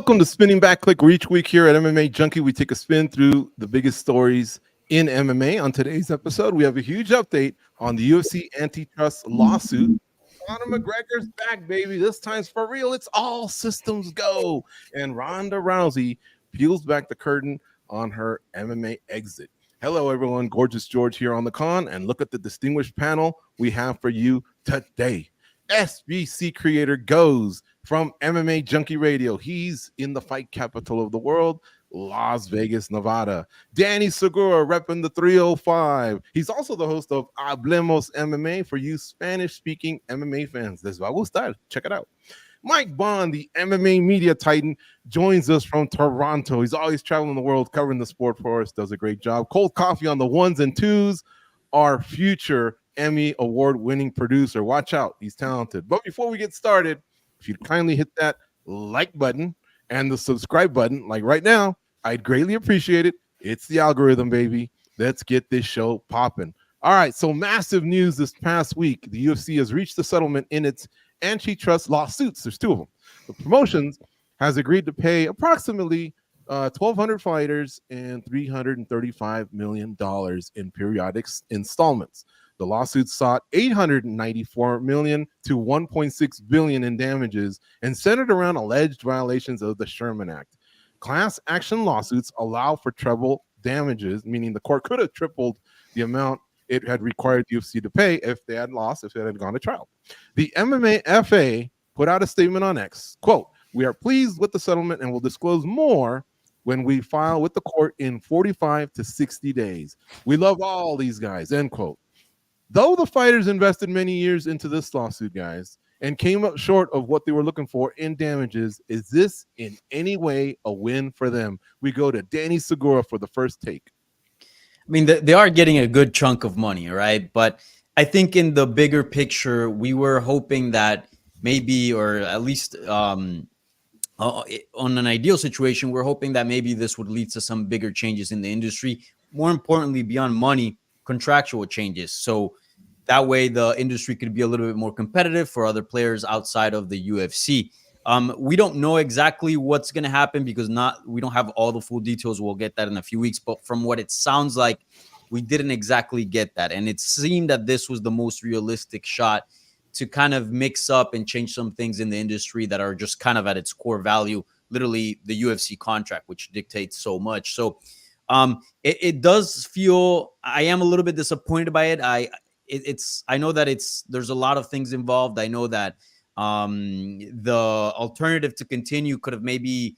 Welcome to Spinning Back Clique, where each week here at MMA Junkie, we take a spin through the biggest stories in MMA. On today's episode, we have a huge update on the UFC antitrust lawsuit. Conor McGregor's back, baby. This time's for real. It's all systems go. And Ronda Rousey peels back the curtain on her MMA exit. Hello, everyone. Gorgeous George here on the con. And look at the distinguished panel we have for you today. SBC creator goes from MMA Junkie Radio. He's in the fight capital of the world, Las Vegas, Nevada. Danny Segura repping the 305. He's also the host of Hablemos MMA for you Spanish-speaking MMA fans. Les va a gustar. Check it out. Mike Bond, the MMA media titan, joins us from Toronto. He's always traveling the world covering the sport for us, does a great job. Cold coffee on the ones and twos. Our future Emmy award-winning producer. Watch out, he's talented. But before we get started, if you'd kindly hit that like button and the subscribe button, like right now, I'd greatly appreciate it. It's the algorithm, baby. Let's get this show popping. All right, so massive news this past week. The UFC has reached a settlement in its antitrust lawsuits. There's two of them. The promotions has agreed to pay approximately 1,200 fighters and $335 million in periodic installments. The lawsuit sought $894 million to $1.6 billion in damages and centered around alleged violations of the Sherman Act. Class action lawsuits allow for treble damages, meaning the court could have tripled the amount it had required the UFC to pay if they had lost, if it had gone to trial. The MMA FA put out a statement on X, quote, "We are pleased with the settlement and will disclose more when we file with the court in 45 to 60 days. We love all these guys," end quote. Though the fighters invested many years into this lawsuit, guys, and came up short of what they were looking for in damages, is this in any way a win for them? We go to Danny Segura for the first take. I mean, they are getting a good chunk of money, right? But I think in the bigger picture, we were hoping that maybe, or at least on an ideal situation, we're hoping that maybe this would lead to some bigger changes in the industry. More importantly, beyond money, contractual changes. So that way the industry could be a little bit more competitive for other players outside of the UFC. We don't know exactly what's going to happen because we don't have all the full details. We'll get that in a few weeks. But from what it sounds like, we didn't exactly get that. And it seemed that this was the most realistic shot to kind of mix up and change some things in the industry that are just kind of at its core value, literally the UFC contract, which dictates so much. So it does feel, I am a little bit disappointed by it. I know that there's a lot of things involved. I know that the alternative to continue could have maybe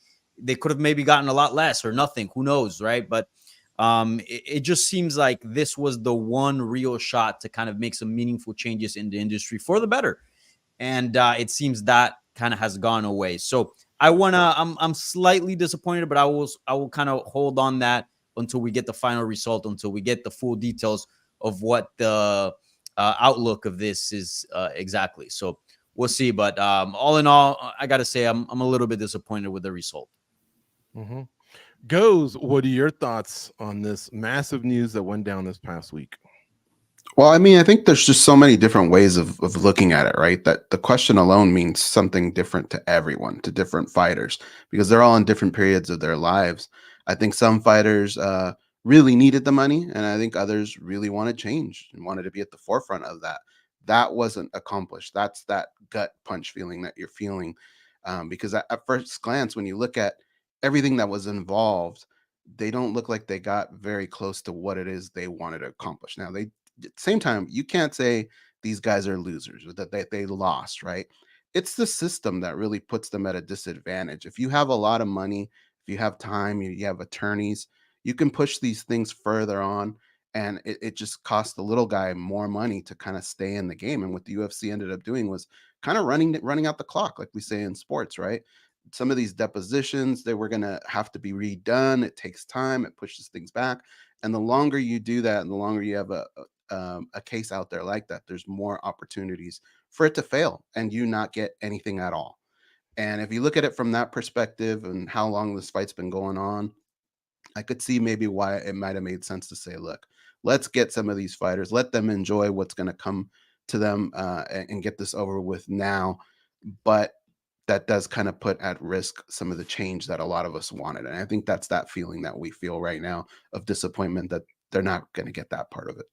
gotten a lot less or nothing. Who knows, right? But it just seems like this was the one real shot to kind of make some meaningful changes in the industry for the better. And it seems that kind of has gone away. So I'm slightly disappointed, but I will kind of hold on that until we get the final result, until we get the full details of what the outlook of this is exactly. So we'll see. But all in all, I got to say, I'm a little bit disappointed with the result. Mm-hmm. Goes, what are your thoughts on this massive news that went down this past week? Well, I mean, I think there's just so many different ways of looking at it, right? That the question alone means something different to everyone, to different fighters, because they're all in different periods of their lives. I think some fighters really needed the money, and I think others really wanted change and wanted to be at the forefront of that. That wasn't accomplished. That's that gut punch feeling that you're feeling, because at first glance, when you look at everything that was involved, they don't look like they got very close to what it is they wanted to accomplish. Now, at the same time, you can't say these guys are losers or that they lost, right? It's the system that really puts them at a disadvantage. If you have a lot of money, if you have time, you have attorneys, you can push these things further on, and it just costs the little guy more money to kind of stay in the game. And what the UFC ended up doing was kind of running out the clock, like we say in sports, right? Some of these depositions, they were going to have to be redone. It takes time. It pushes things back. And the longer you do that, and the longer you have a case out there like that, there's more opportunities for it to fail and you not get anything at all. And if you look at it from that perspective and how long this fight's been going on, I could see maybe why it might have made sense to say, look, let's get some of these fighters, let them enjoy what's going to come to them and get this over with now. But that does kind of put at risk some of the change that a lot of us wanted. And I think that's that feeling that we feel right now of disappointment that they're not going to get that part of it.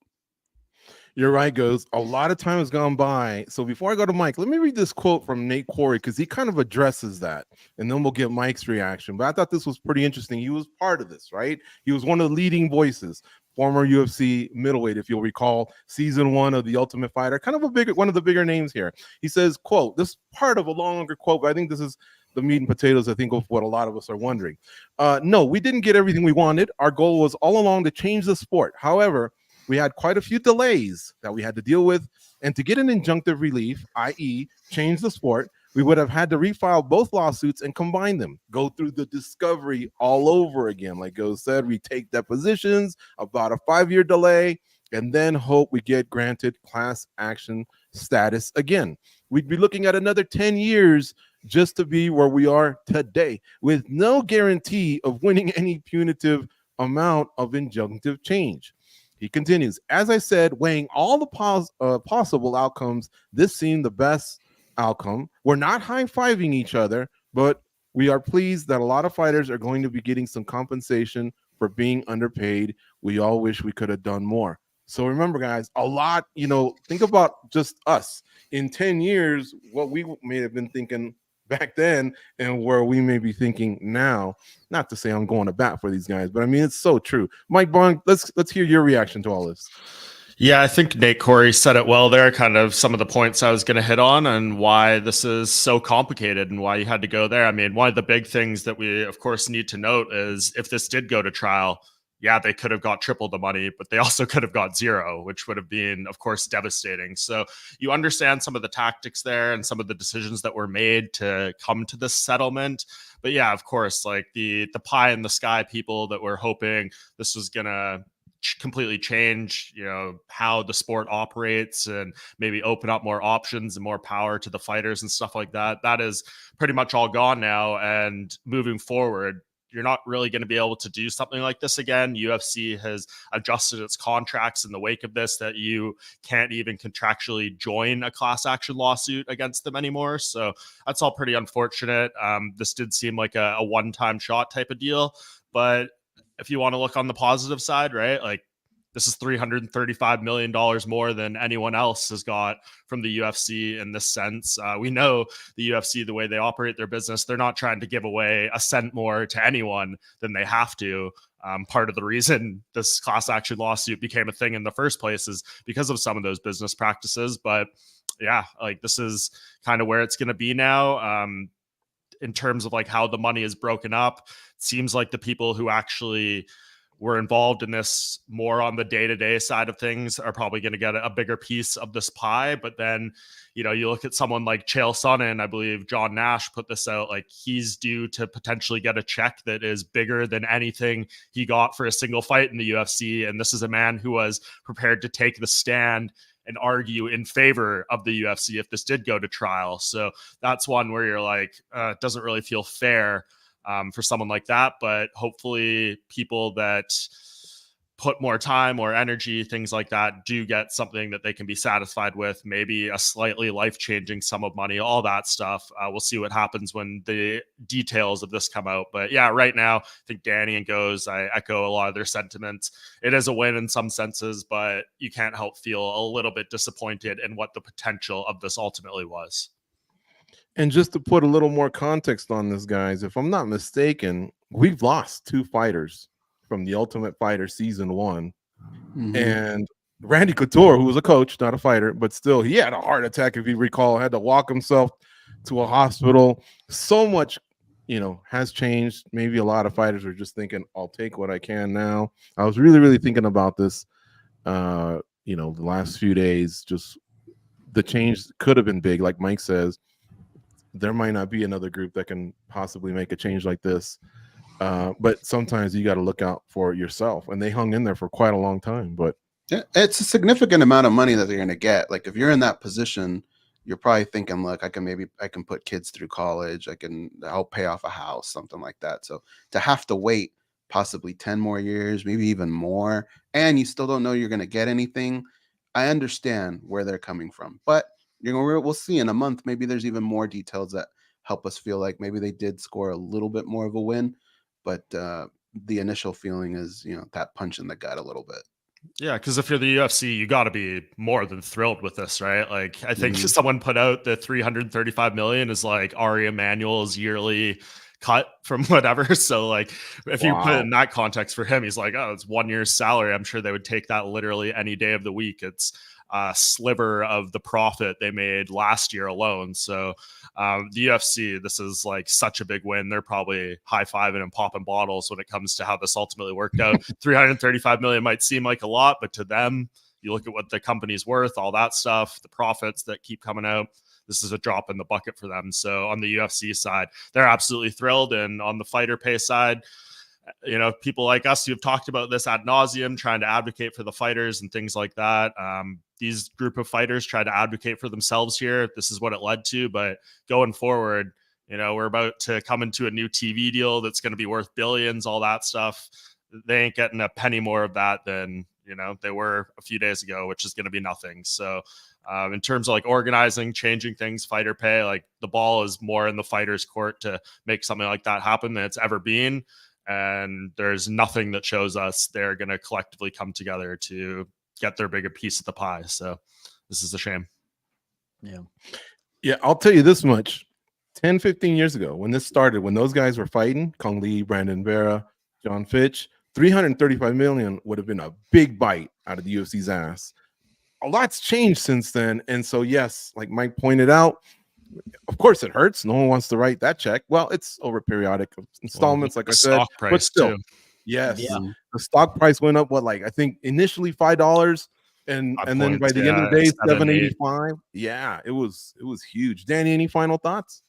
You're right, Goes. A lot of time has gone by. So before I go to Mike, let me read this quote from Nate Quarry because he kind of addresses that, and then we'll get Mike's reaction. But I thought this was pretty interesting. He was part of this, right? He was one of the leading voices, former UFC middleweight, if you'll recall, season 1 of The Ultimate Fighter, kind of one of the bigger names here. He says, quote, this is part of a longer quote, but I think this is the meat and potatoes, I think, of what a lot of us are wondering. No, we didn't get everything we wanted. Our goal was all along to change the sport. However, we had quite a few delays that we had to deal with, and to get an injunctive relief, i.e. change the sport, we would have had to refile both lawsuits and combine them, go through the discovery all over again. Like Go said, we take depositions, about a 5-year delay, and then hope we get granted class action status again. We'd be looking at another 10 years just to be where we are today, with no guarantee of winning any punitive amount of injunctive change. He continues, as I said, weighing all the possible outcomes, this seemed the best outcome. We're not high-fiving each other, but we are pleased that a lot of fighters are going to be getting some compensation for being underpaid. We all wish we could have done more. So remember, guys, a lot, think about just us. In 10 years, what we may have been thinking back then and where we may be thinking now. Not to say I'm going to bat for these guys, but I mean, it's so true. Mike Bond, let's hear your reaction to all this. Yeah, I think Nate Quarry said it well there, kind of some of the points I was going to hit on and why this is so complicated and why you had to go there. I mean, one of the big things that we, of course, need to note is if this did go to trial, yeah, they could have got triple the money, but they also could have got zero, which would have been, of course, devastating. So you understand some of the tactics there and some of the decisions that were made to come to this settlement. But yeah, of course, like the pie in the sky people that were hoping this was going to completely change, how the sport operates and maybe open up more options and more power to the fighters and stuff like that. That is pretty much all gone now. And moving forward, you're not really going to be able to do something like this again. UFC has adjusted its contracts in the wake of this that you can't even contractually join a class action lawsuit against them anymore. So that's all pretty unfortunate. This did seem like a one-time shot type of deal, but if you want to look on the positive side, right? Like this is $335 million more than anyone else has got from the UFC in this sense. We know the UFC, the way they operate their business, they're not trying to give away a cent more to anyone than they have to. Part of the reason this class action lawsuit became a thing in the first place is because of some of those business practices. But yeah, like this is kind of where it's going to be now. In terms of like how the money is broken up, it seems like the people who actually were involved in this more on the day-to-day side of things are probably going to get a bigger piece of this pie. But then, you look at someone like Chael Sonnen, I believe John Nash put this out, like he's due to potentially get a check that is bigger than anything he got for a single fight in the UFC. And this is a man who was prepared to take the stand and argue in favor of the UFC if this did go to trial. So that's one where you're like, it doesn't really feel fair for someone like that. But hopefully people that put more time or energy, things like that, do get something that they can be satisfied with, maybe a slightly life-changing sum of money, all that stuff. We'll see what happens when the details of this come out. But yeah, right now, I think Danny and Goes, I echo a lot of their sentiments. It is a win in some senses, but you can't help feel a little bit disappointed in what the potential of this ultimately was. And just to put a little more context on this, guys, if I'm not mistaken, we've lost 2 fighters from the Ultimate Fighter season 1. Mm-hmm. And Randy Couture, who was a coach, not a fighter, but still, he had a heart attack, if you recall, had to walk himself to a hospital. So much, has changed. Maybe a lot of fighters are just thinking, I'll take what I can now. I was really, really thinking about this, the last few days. Just the change could have been big. Like Mike says, there might not be another group that can possibly make a change like this. But sometimes you got to look out for yourself, and they hung in there for quite a long time. But yeah, it's a significant amount of money that they're going to get. Like if you're in that position, you're probably thinking, look, I can put kids through college. I can help pay off a house, something like that. So to have to wait possibly 10 more years, maybe even more, and you still don't know you're going to get anything. I understand where they're coming from, but we'll see in a month. Maybe there's even more details that help us feel like maybe they did score a little bit more of a win, but the initial feeling is, you know, that punch in the gut a little bit. Yeah, because if you're the UFC, you got to be more than thrilled with this, right? Like, I think Mhm. someone put out the 335 million is like Ari Emanuel's yearly cut from whatever. So, like, if you put it Wow. in that context for him, he's like, oh, it's 1 year's salary. I'm sure they would take that literally any day of the week. It's a sliver of the profit they made last year alone. So, the UFC, this is like such a big win. They're probably high-fiving and popping bottles when it comes to how this ultimately worked out. 335 million might seem like a lot, but to them, you look at what the company's worth, all that stuff, the profits that keep coming out, this is a drop in the bucket for them. So on the UFC side, they're absolutely thrilled. And on the fighter pay side, you know, people like us who have talked about this ad nauseum, trying to advocate for the fighters and things like that. These group of fighters try to advocate for themselves here. This is what it led to. But going forward, you know, we're about to come into a new TV deal that's going to be worth billions, all that stuff. They ain't getting a penny more of that than, you know, they were a few days ago, which is going to be nothing. So in terms of like organizing, changing things, fighter pay, like the ball is more in the fighter's court to make something like that happen than it's ever been. And there's nothing that shows us they're going to collectively come together to get their bigger piece of the pie. So this is a shame. Yeah, I'll tell you this much. 10, 15 years ago, when this started, when those guys were fighting, Kong Lee, Brandon Vera, John Fitch, 335 million would have been a big bite out of the UFC's ass. A lot's changed since then. And so, yes, like Mike pointed out, of course it hurts. No one wants to write that check. Well, it's over periodic installments, like I said. Stock price but still, too. yes, Yeah. the stock price went up. What, like I think initially $5, and then by the end of the day, $7.85. Yeah, it was huge. Danny, any final thoughts?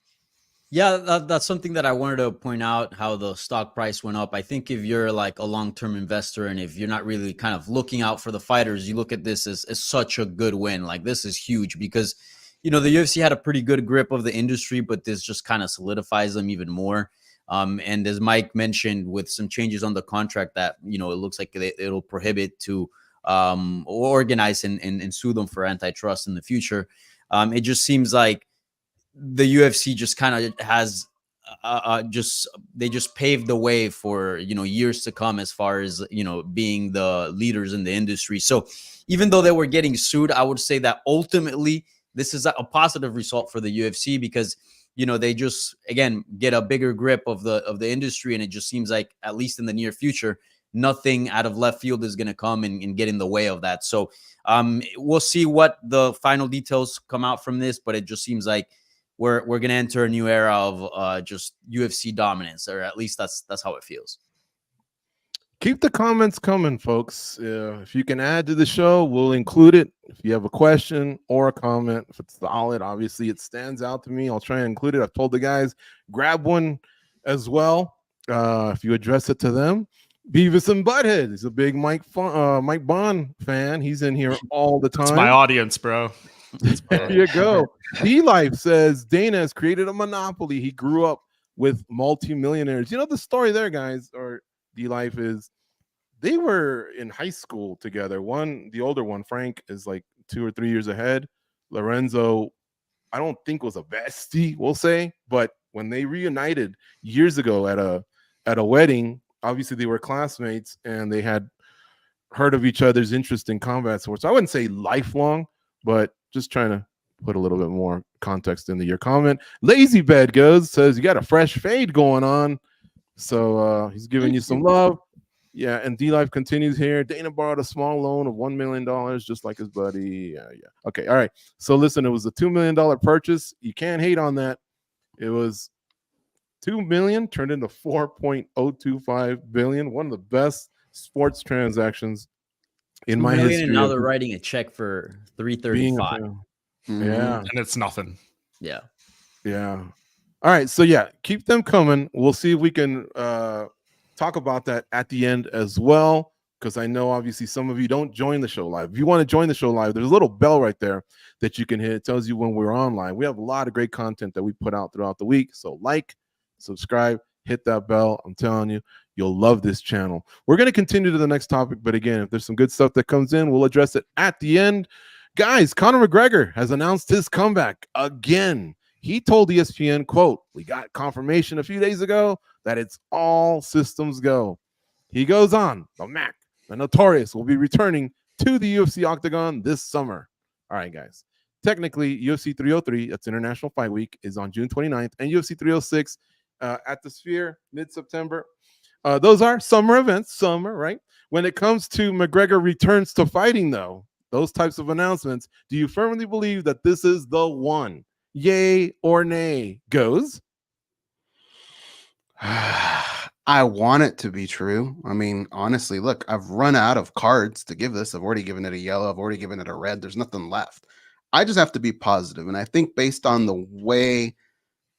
Yeah, that's something that I wanted to point out, how the stock price went up. I think if you're like a long-term investor and if you're not really kind of looking out for the fighters, you look at this as such a good win. Like, this is huge because, you know, the UFC had a pretty good grip of the industry, but this just kind of solidifies them even more. And as Mike mentioned, with some changes on the contract that, you know, it looks like it'll prohibit to organize and sue them for antitrust in the future. It just seems like the UFC just kind of has they just paved the way for, you know, years to come as far as, you know, being the leaders in the industry. So even though they were getting sued, I would say that ultimately this is a positive result for the UFC because, you know, they just, again, get a bigger grip of the industry. And it just seems like, at least in the near future, nothing out of left field is going to come and get in the way of that. So we'll see what the final details come out from this, but it just seems like we're going to enter a new era of just UFC dominance, or at least that's how it feels. Keep the comments coming, folks. If you can add to the show, we'll include it. If you have a question or a comment, if it's solid, obviously it stands out to me, I'll try and include it. I've told the guys, grab one as well. If you address it to them. Beavis and Butthead. He's a big Mike Bond fan. He's in here all the time. It's my audience, bro. There you go. D-Life says Dana has created a monopoly. He grew up with multimillionaires. You know the story there, guys, or D-Life, is they were in high school together. The older one, Frank, is like 2 or 3 years ahead. Lorenzo, I don't think was a bestie, we'll say, but when they reunited years ago at a wedding, obviously they were classmates and they had heard of each other's interest in combat sports. I wouldn't say lifelong, but just trying to put a little bit more context into your comment. Lazy Bed says you got a fresh fade going on. So he's giving you some love. Yeah, and D-Life continues here. Dana borrowed a small loan of $1 million, just like his buddy. Yeah. Okay, all right. So listen, it was a $2 million purchase. You can't hate on that. It was $2 million turned into $4.025 billion. One of the best sports transactions in my history. And now they're writing a check for $335. Yeah, and it's nothing. Yeah. All right, so yeah, keep them coming. We'll see if we can talk about that at the end as well, because I know obviously some of you don't join the show live. If you want to join the show live, there's a little bell right there that you can hit. It tells you when we're online. We have a lot of great content that we put out throughout the week. So like, subscribe, hit that bell. I'm telling you, you'll love this channel. We're going to continue to the next topic, but again, if there's some good stuff that comes in, we'll address it at the end. Guys, Conor McGregor has announced his comeback again. He told ESPN, quote, "We got confirmation a few days ago that it's all systems go." He goes on, the Mac, the Notorious, will be returning to the UFC octagon this summer. All right, guys. Technically, UFC 303, that's International Fight Week, is on June 29th, and UFC 306 at the Sphere mid-September. Those are summer events, right? When it comes to McGregor returns to fighting, though, those types of announcements, do you firmly believe that this is the one? Yay or nay? Goes. I want it to be true. I mean, honestly, look, I've run out of cards to give this. I've already given it a yellow. I've already given it a red. There's nothing left. I just have to be positive. And I think based on the way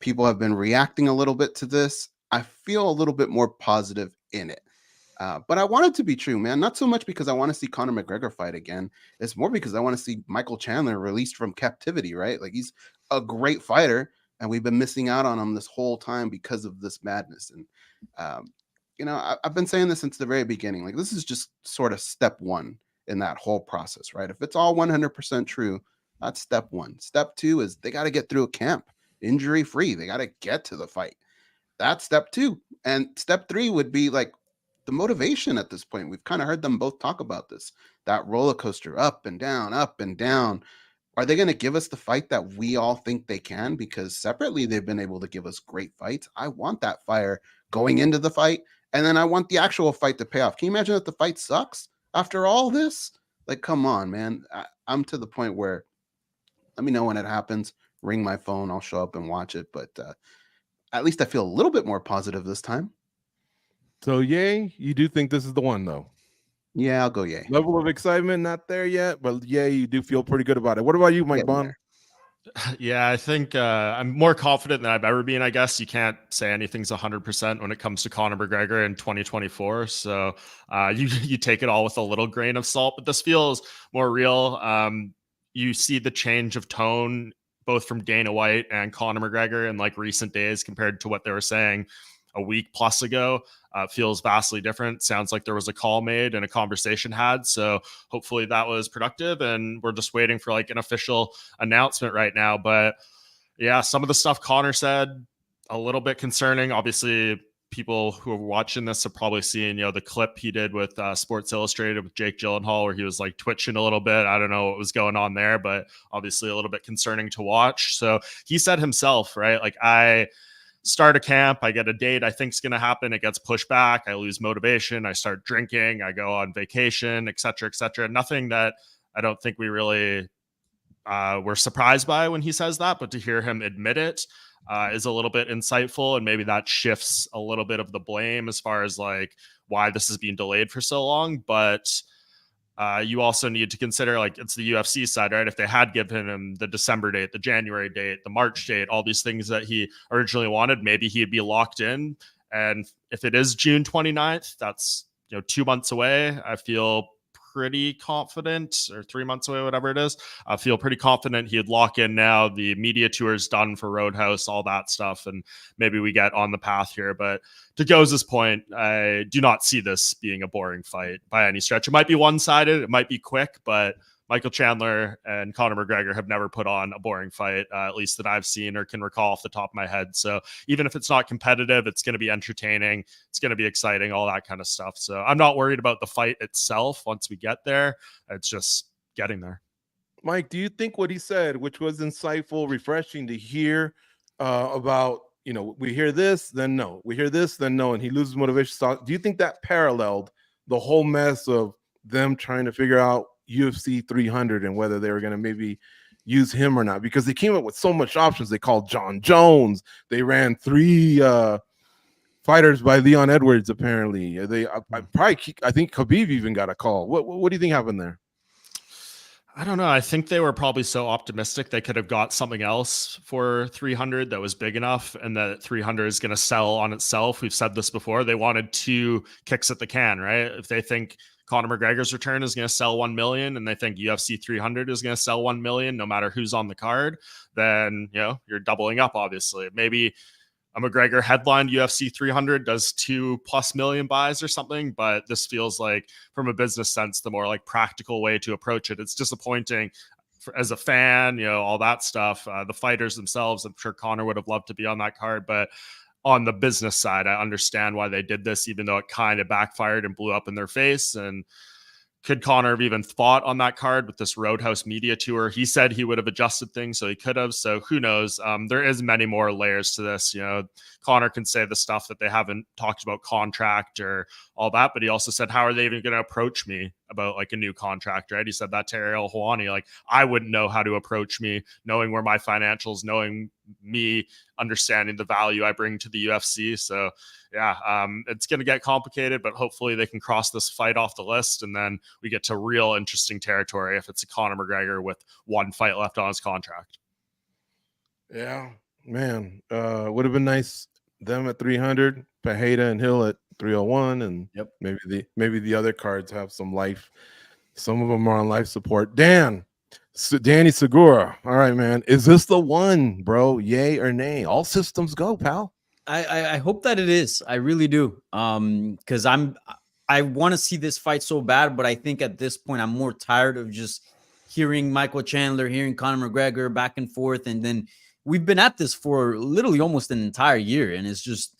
people have been reacting a little bit to this, I feel a little bit more positive in it. But I want it to be true, man. Not so much because I want to see Conor McGregor fight again. It's more because I want to see Michael Chandler released from captivity, right? Like, he's a great fighter, and we've been missing out on him this whole time because of this madness. And, I've been saying this since the very beginning. Like, this is just sort of step one in that whole process, right? If it's all 100% true, that's step one. Step two is they got to get through a camp injury free. They got to get to the fight. That's step two. And step three would be like the motivation at this point. We've kind of heard them both talk about this, that roller coaster, up and down, up and down. Are they going to give us the fight that we all think they can? Because separately, they've been able to give us great fights. I want that fire going into the fight, and then I want the actual fight to pay off. Can you imagine if the fight sucks after all this? Like, come on, man. I'm to the point where, let me know when it happens. Ring my phone. I'll show up and watch it. But at least I feel a little bit more positive this time. So, yay, you do think this is the one, though? Yeah, I'll go yay. Level of excitement, not there yet, but yay, you do feel pretty good about it. What about you, Mike Bond? Yeah, I think I'm more confident than I've ever been. I guess you can't say anything's 100% when it comes to Conor McGregor in 2024. So you take it all with a little grain of salt, but this feels more real. You see the change of tone both from Dana White and Conor McGregor in like recent days compared to what they were saying a week plus ago. Feels vastly different. Sounds like there was a call made and a conversation had. So hopefully that was productive, and we're just waiting for like an official announcement right now. But yeah, some of the stuff Conor said, a little bit concerning. Obviously, people who are watching this have probably seen, the clip he did with Sports Illustrated with Jake Gyllenhaal, where he was like twitching a little bit. I don't know what was going on there, but obviously a little bit concerning to watch. So he said himself, right? Like, I start a camp, I get a date I think is going to happen, it gets pushed back, I lose motivation, I start drinking, I go on vacation, etc., etc. Nothing that I don't think we really were surprised by when he says that, but to hear him admit it is a little bit insightful, and maybe that shifts a little bit of the blame as far as like why this is being delayed for so long. But you also need to consider, like, it's the UFC side, right? If they had given him the December date, the January date, the March date, all these things that he originally wanted, maybe he'd be locked in. And if it is June 29th, that's 2 months away. I feel pretty confident, or 3 months away, whatever it is. I feel pretty confident he'd lock in now. The media tour is done for Roadhouse, all that stuff, and maybe we get on the path here. But to Goz's point, I do not see this being a boring fight by any stretch. It might be one-sided, it might be quick, but Michael Chandler and Conor McGregor have never put on a boring fight, at least that I've seen or can recall off the top of my head. So even if it's not competitive, it's going to be entertaining. It's going to be exciting, all that kind of stuff. So I'm not worried about the fight itself once we get there. It's just getting there. Mike, do you think what he said, which was insightful, refreshing to hear about, we hear this, then no. We hear this, then no. And he loses motivation. So do you think that paralleled the whole mess of them trying to figure out UFC 300 and whether they were going to maybe use him or not? Because they came up with so much options. They called John Jones. They ran 3 fighters by Leon Edwards. Apparently, I think Khabib even got a call. What do you think happened there? I don't know. I think they were probably so optimistic they could have got something else for 300 that was big enough, and that 300 is going to sell on itself. We've said this before. They wanted 2 kicks at the can, right? If they think Conor McGregor's return is going to sell 1 million, and they think UFC 300 is going to sell 1 million, no matter who's on the card, then you're doubling up. Obviously, maybe a McGregor headlined UFC 300 does 2+ million buys or something, but this feels like, from a business sense, the more like practical way to approach it. It's disappointing as a fan, all that stuff. The fighters themselves, I'm sure Conor would have loved to be on that card, but on the business side, I understand why they did this, even though it kind of backfired and blew up in their face. And could Conor have even fought on that card with this Roadhouse media tour? He said he would have adjusted things, so he could have. So who knows? There is many more layers to this. Conor can say the stuff that they haven't talked about contract or all that, but he also said, how are they even going to approach me about like a new contract, right? He said that to Ariel Helwani, like, I wouldn't know how to approach me, knowing where my financials, knowing me, understanding the value I bring to the UFC. So yeah, it's going to get complicated, but hopefully they can cross this fight off the list, and then we get to real interesting territory if it's a Conor McGregor with one fight left on his contract. Yeah, man, would have been nice them at 300, Pereira and Hill at 301, and maybe the other cards have some life. Some of them are on life support. Danny Segura. All right, man, is this the one, bro? Yay or nay? All systems go, pal. I hope that it is. I really do. Because I want to see this fight so bad, but I think at this point I'm more tired of just hearing Michael Chandler, hearing Conor McGregor back and forth, and then we've been at this for literally almost an entire year, and it's just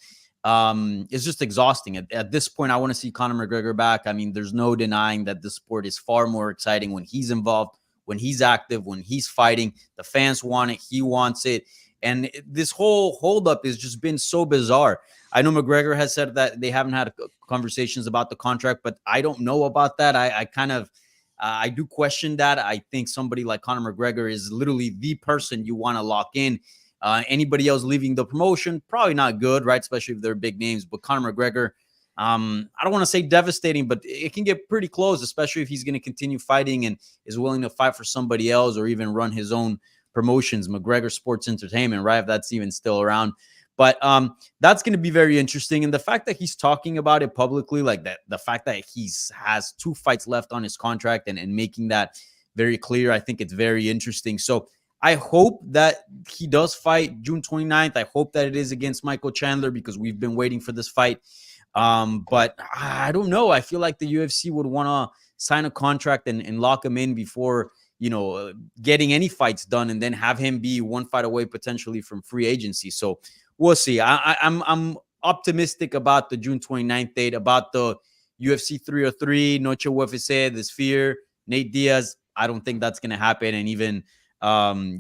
exhausting. At this point, I want to see Conor McGregor back. I mean, there's no denying that the sport is far more exciting when he's involved, when he's active, when he's fighting. The fans want it. He wants it. And this whole holdup has just been so bizarre. I know McGregor has said that they haven't had conversations about the contract, but I don't know about that. I do question that. I think somebody like Conor McGregor is literally the person you want to lock in. Anybody else leaving the promotion, probably not good, right? Especially if they're big names. But Conor McGregor, I don't want to say devastating, but it can get pretty close, especially if he's going to continue fighting and is willing to fight for somebody else or even run his own promotions, McGregor Sports Entertainment, right? If that's even still around. But that's going to be very interesting. And the fact that he's talking about it publicly, like that, the fact that has 2 fights left on his contract and making that very clear, I think it's very interesting. So I hope that he does fight June 29th. I hope that it is against Michael Chandler because we've been waiting for this fight. But I don't know. I feel like the UFC would want to sign a contract and lock him in before, getting any fights done and then have him be 1 fight away potentially from free agency. So we'll see. I'm optimistic about the June 29th date, about the UFC 303, Noche UFC, the Sphere, Nate Diaz. I don't think that's going to happen. And even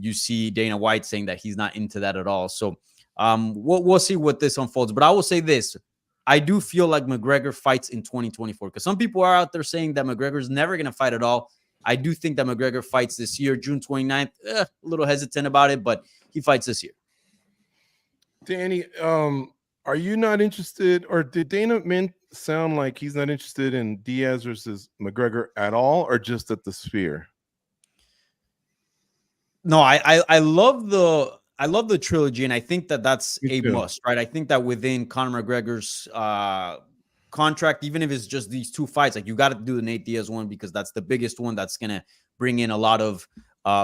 you see Dana White saying that he's not into that at all. So we'll see what this unfolds. But I will say this. I do feel like McGregor fights in 2024 because some people are out there saying that McGregor's never going to fight at all. I do think that McGregor fights this year, June 29th. A little hesitant about it, but he fights this year. Danny, are you not interested, or did Dana Mint sound like he's not interested in Diaz versus McGregor at all, or just at the Sphere? No, I love the trilogy, and I think that that's a must, right? I think that within Conor McGregor's contract, even if it's just these 2 fights, like you got to do the Nate Diaz one because that's the biggest one that's going to bring in a lot of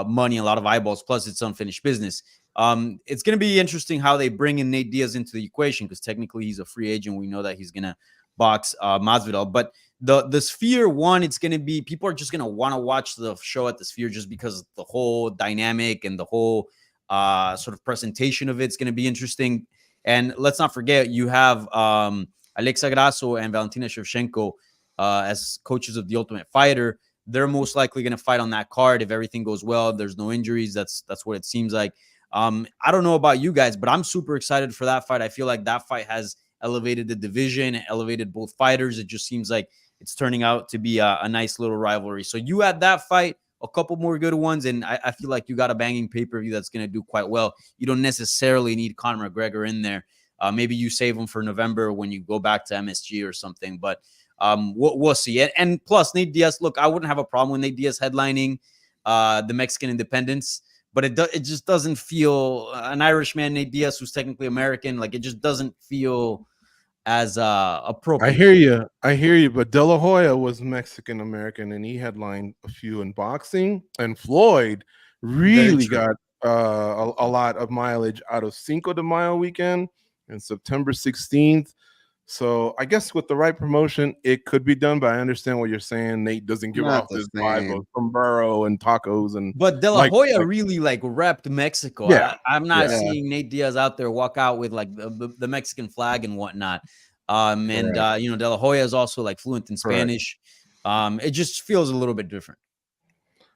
money, a lot of eyeballs, plus it's unfinished business. It's going to be interesting how they bring in Nate Diaz into the equation because technically he's a free agent. We know that he's going to box Masvidal, but the Sphere one, it's going to be, people are just going to want to watch the show at the Sphere just because the whole dynamic and the whole sort of presentation of it's going to be interesting. And let's not forget, you have Alexa Grasso and Valentina Shevchenko as coaches of The Ultimate Fighter. They're most likely going to fight on that card if everything goes well. There's no injuries. That's what it seems like. I don't know about you guys, but I'm super excited for that fight. I feel like that fight has elevated the division, elevated both fighters. It just seems like it's turning out to be a nice little rivalry. So you had that fight, a couple more good ones, and I feel like you got a banging pay-per-view that's going to do quite well. You don't necessarily need Conor McGregor in there. Maybe you save him for November when you go back to MSG or something, but we'll see. And plus, Nate Diaz, look, I wouldn't have a problem with Nate Diaz headlining the Mexican Independence, but it just doesn't feel an Irishman, Nate Diaz, who's technically American. Like, it just doesn't feel as appropriate. I hear you. But De La Hoya was Mexican American, and he headlined a few in boxing. And Floyd really got a lot of mileage out of Cinco de Mayo weekend and September 16th. So I guess with the right promotion, it could be done. But I understand what you're saying. Nate doesn't give Not off the this vibe of same. sombrero and tacos and But De La like Hoya really like repped Mexico. Yeah. I'm not Yeah. seeing Nate Diaz out there walk out with like the Mexican flag and whatnot. And you know, De La Hoya is also like fluent in Spanish. It just feels a little bit different.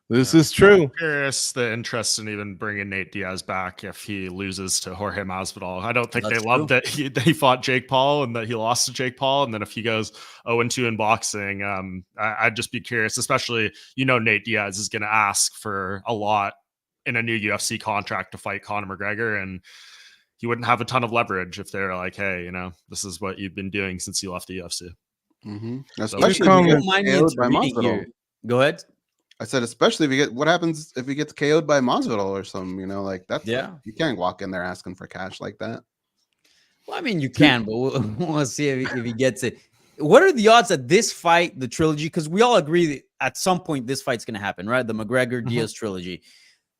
This is true. I'm curious the interest in even bringing Nate Diaz back if he loses to Jorge Masvidal. I don't think That's they love true. that he fought Jake Paul and that he lost to Jake Paul. And then if he goes 0-2 in boxing, I'd just be curious, especially, you know, Nate Diaz is going to ask for a lot in a new UFC contract to fight Conor McGregor. And he wouldn't have a ton of leverage if they're like, hey, you know, this is what you've been doing since you left the UFC. Especially if you Don't get mind me KO'd by intervening Masvidal. here. Go ahead. I said, especially if you get, what happens if he gets KO'd by Masvidal or something, you know, like that's, you can't walk in there asking for cash like that. Well, I mean, you can, but we'll see if he gets it. What are the odds that this fight, the trilogy, because we all agree that at some point this fight's going to happen, right? The McGregor Diaz trilogy.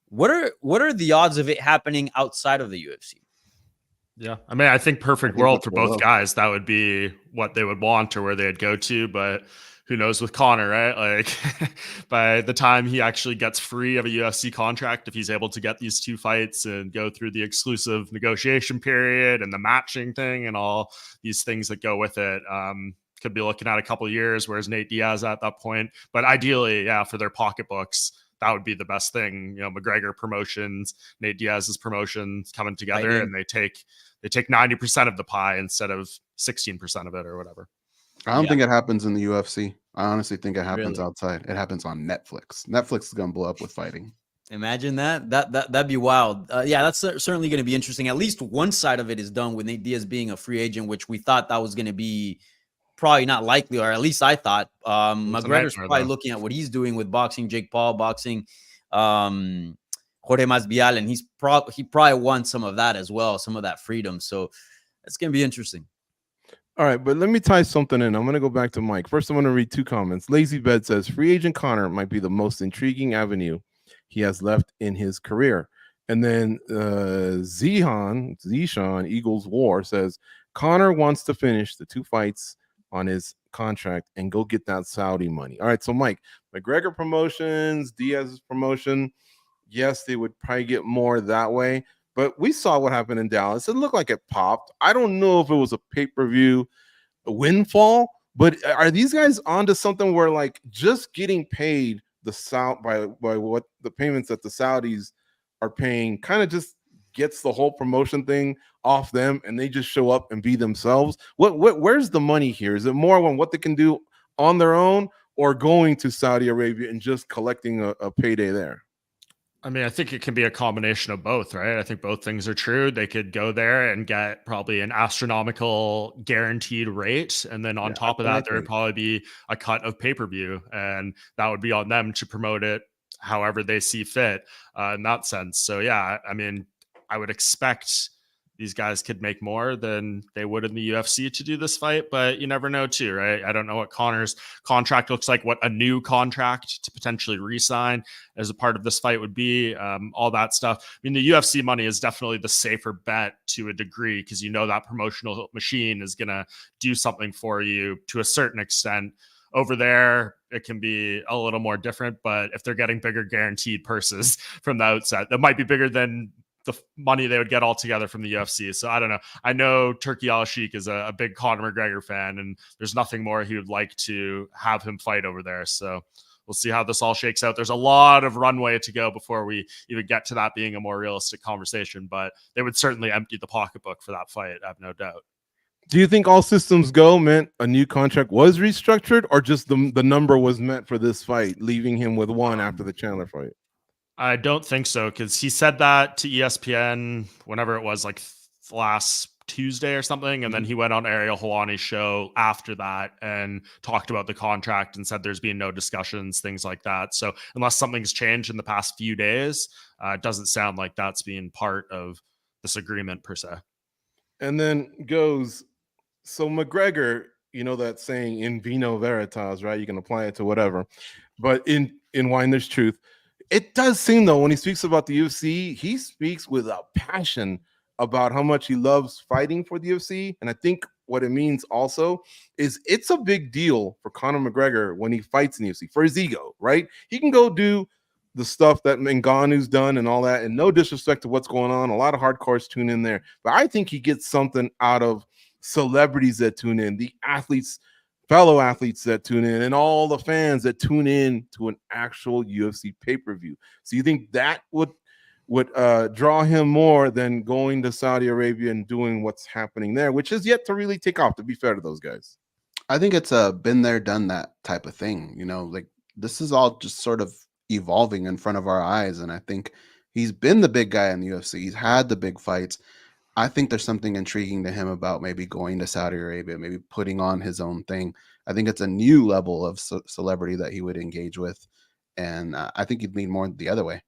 What are the odds of it happening outside of the UFC? Yeah, I mean, I think perfect world for both guys. That would be what they would want or where they'd go to, but who knows with Conor, right? Like by the time he actually gets free of a UFC contract, if he's able to get these two fights and go through the exclusive negotiation period and the matching thing and all these things that go with it, could be looking at a couple of years, whereas Nate Diaz at that point. But ideally, yeah, for their pocketbooks, that would be the best thing. You know, McGregor promotions, Nate Diaz's promotions coming together, and they take 90% of the pie instead of 16% of it or whatever. I don't think it happens in the UFC. I honestly think it happens outside. It happens on Netflix. Netflix is gonna blow up with fighting. Imagine that'd be wild. Yeah, that's certainly going to be interesting. At least one side of it is done with Nate Diaz being a free agent, which we thought that was going to be probably not likely, or at least I thought. McGregor's probably looking at what he's doing with boxing Jake Paul, boxing Jorge Masvidal, and he probably wants some of that as well, some of that freedom. So it's going to be interesting. All right, but let me tie something in. I'm going to go back to Mike. First, I'm going to read two comments. Lazy Bed says, free agent Conor might be the most intriguing avenue he has left in his career. And then Zishan, Eagles War says, Conor wants to finish the two fights on his contract and go get that Saudi money. All right, so Mike, McGregor promotions, Diaz's promotion, yes, they would probably get more that way. But we saw what happened in Dallas. It looked like it popped. I don't know if it was a pay-per-view windfall, but are these guys onto something where like just getting paid the Saudi by what the payments that the Saudis are paying kind of just gets the whole promotion thing off them and they just show up and be themselves? Where's the money here? Is it more on what they can do on their own or going to Saudi Arabia and just collecting a payday there? I mean, I think it can be a combination of both, right? I think both things are true. They could go there and get probably an astronomical guaranteed rate. And then on top of that, there would probably be a cut of pay-per-view. And that would be on them to promote it however they see fit in that sense. So, yeah, I mean, I would expect these guys could make more than they would in the UFC to do this fight, but you never know too, right? I don't know what Conor's contract looks like, what a new contract to potentially re-sign as a part of this fight would be, all that stuff. I mean, the UFC money is definitely the safer bet to a degree because you know that promotional machine is going to do something for you to a certain extent. Over there, it can be a little more different, but if they're getting bigger guaranteed purses from the outset, that might be bigger than the money they would get altogether from the UFC. So I don't know. I know Turki Al-Sheikh is a big Conor McGregor fan, and there's nothing more he would like to have him fight over there. So we'll see how this all shakes out. There's a lot of runway to go before we even get to that being a more realistic conversation, but they would certainly empty the pocketbook for that fight. I have no doubt. Do you think all systems go meant a new contract was restructured or just the number was meant for this fight, leaving him with one after the Chandler fight? I don't think so, because he said that to ESPN whenever it was, like last Tuesday or something, and then he went on Ariel Helwani's show after that and talked about the contract and said there's been no discussions, things like that. So unless something's changed in the past few days, it doesn't sound like that's being part of this agreement per se. And then goes, so McGregor, you know that saying, in vino veritas, right? You can apply it to whatever, but in wine there's truth. It does seem, though, when he speaks about the UFC, he speaks with a passion about how much he loves fighting for the UFC. And I think what it means also is it's a big deal for Conor McGregor when he fights in the UFC for his ego, right? He can go do the stuff that Ngannou's done and all that, and no disrespect to what's going on. A lot of hardcores tune in there, but I think he gets something out of celebrities that tune in, the athletes, fellow athletes that tune in, and all the fans that tune in to an actual UFC pay-per-view. So you think that would draw him more than going to Saudi Arabia and doing what's happening there, which is yet to really take off, to be fair to those guys? I think it's a been there, done that type of thing. Like this is all just sort of evolving in front of our eyes. And I think he's been the big guy in the UFC. He's had the big fights. I think there's something intriguing to him about maybe going to Saudi Arabia, maybe putting on his own thing. I think it's a new level of celebrity that he would engage with. And I think he'd lean more the other way.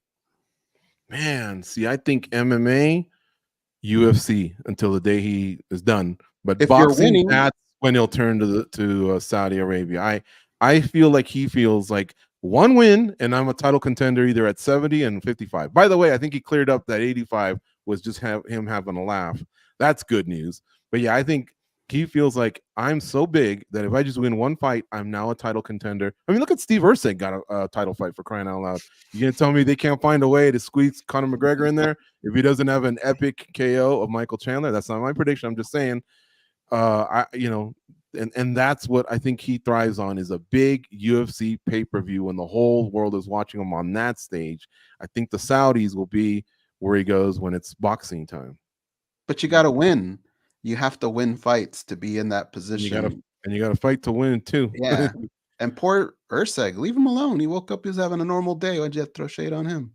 Man, see, I think MMA, UFC until the day he is done. But If boxing, you're winning, that's when he'll turn to Saudi Arabia. I feel like he feels like one win and I'm a title contender either at 70 and 55. By the way, I think he cleared up that 85 was just him having a laugh. That's good news. But yeah, I think he feels like I'm so big that if I just win one fight, I'm now a title contender. I mean, look at Steve Erceg got a title fight, for crying out loud. You gonna tell me they can't find a way to squeeze Conor McGregor in there if he doesn't have an epic KO of Michael Chandler? That's not my prediction. I'm just saying, and that's what I think he thrives on, is a big UFC pay-per-view when the whole world is watching him on that stage. I think the Saudis will be where he goes when it's boxing time. But you got to win. You have to win fights to be in that position. You got to fight to win too. Yeah. And poor Erceg, leave him alone. He woke up, he was having a normal day. Why'd you have to throw shade on him?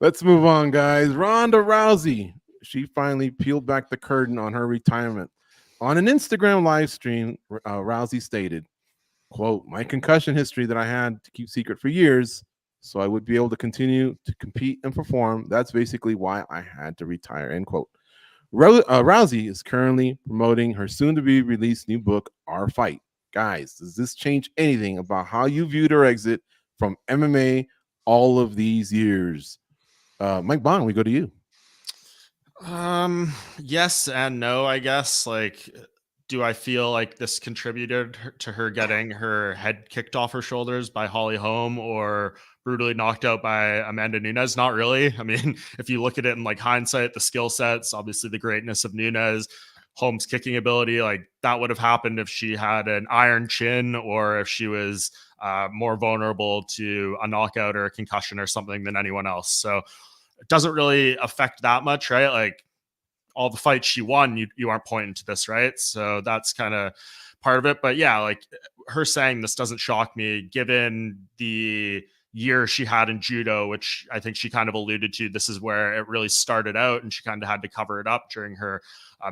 Let's move on, guys. Ronda Rousey. She finally peeled back the curtain on her retirement. On an Instagram live stream, Rousey stated, quote, "My concussion history that I had to keep secret for years so I would be able to continue to compete and perform. That's basically why I had to retire," end quote. Rousey is currently promoting her soon-to-be released new book, Our Fight. Guys, does this change anything about how you viewed her exit from MMA all of these years? Mike Bond, we go to you. Yes and no, I guess. Like, do I feel like this contributed to her getting her head kicked off her shoulders by Holly Holm or brutally knocked out by Amanda Nunes? Not really. I mean, if you look at it in like hindsight, the skill sets, obviously the greatness of Nunes, Holm's kicking ability, like that would have happened if she had an iron chin or if she was more vulnerable to a knockout or a concussion or something than anyone else. So it doesn't really affect that much, right? Like all the fights she won, you aren't pointing to this, right? So that's kind of part of it. But yeah, like her saying this doesn't shock me given the year she had in judo, which I think she kind of alluded to. This is where it really started out, and she kind of had to cover it up during her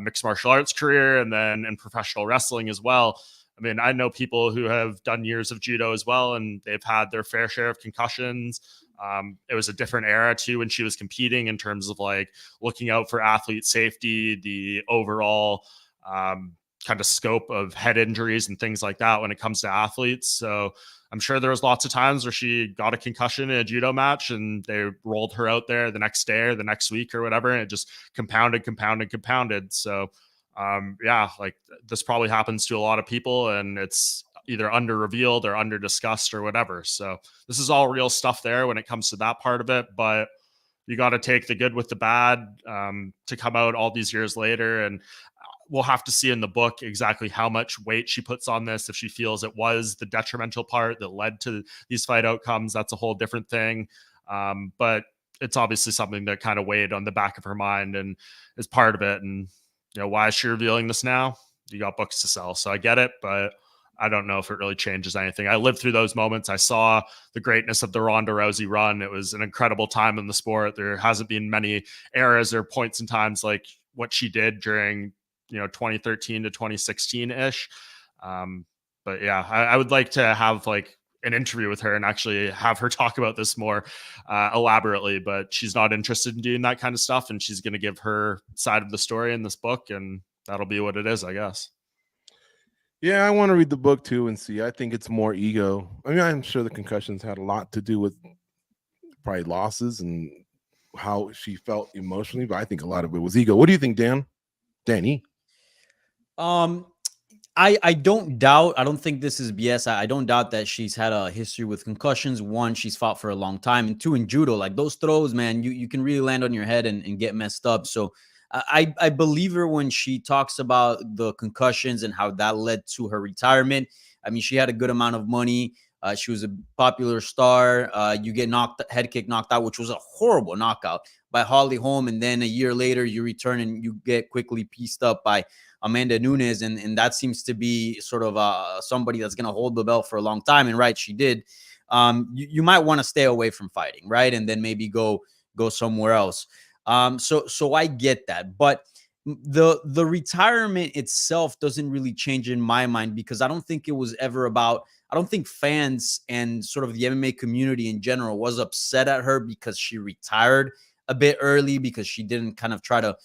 mixed martial arts career and then in professional wrestling as well. I mean, I know people who have done years of judo as well, and they've had their fair share of concussions. It was a different era too when she was competing in terms of like looking out for athlete safety, the overall kind of scope of head injuries and things like that when it comes to athletes. So I'm sure there was lots of times where she got a concussion in a judo match and they rolled her out there the next day or the next week or whatever, and it just compounded. So yeah, like this probably happens to a lot of people, and it's either under revealed or under discussed or whatever. So this is all real stuff there when it comes to that part of it, but you got to take the good with the bad to come out all these years later. And we'll have to see in the book exactly how much weight she puts on this. If she feels it was the detrimental part that led to these fight outcomes, that's a whole different thing. But it's obviously something that kind of weighed on the back of her mind and is part of it. And why is she revealing this now? You got books to sell. So I get it, but I don't know if it really changes anything. I lived through those moments. I saw the greatness of the Ronda Rousey run. It was an incredible time in the sport. There hasn't been many eras or points in times like what she did during 2013 to 2016 ish. But yeah, I would like to have like an interview with her and actually have her talk about this more elaborately, but she's not interested in doing that kind of stuff. And she's going to give her side of the story in this book, and that'll be what it is, I guess. Yeah, I want to read the book too and see. I think it's more ego. I mean, I'm sure the concussions had a lot to do with probably losses and how she felt emotionally, but I think a lot of it was ego. What do you think, Dan? Danny. I don't doubt. I don't think this is BS. I don't doubt that she's had a history with concussions. One, she's fought for a long time, and two, in judo, like those throws, man, you can really land on your head and get messed up. So I believe her when she talks about the concussions and how that led to her retirement. I mean, she had a good amount of money. She was a popular star. You get head kick knocked out, which was a horrible knockout by Holly Holm, and then a year later you return and you get quickly pieced up by Amanda Nunes, and that seems to be sort of somebody that's going to hold the belt for a long time. And right, she did. You might want to stay away from fighting, right, and then maybe go somewhere else. So I get that, but the retirement itself doesn't really change in my mind, because I don't think it was ever about. I don't think fans and sort of the MMA community in general was upset at her because she retired a bit early, because she didn't kind of try to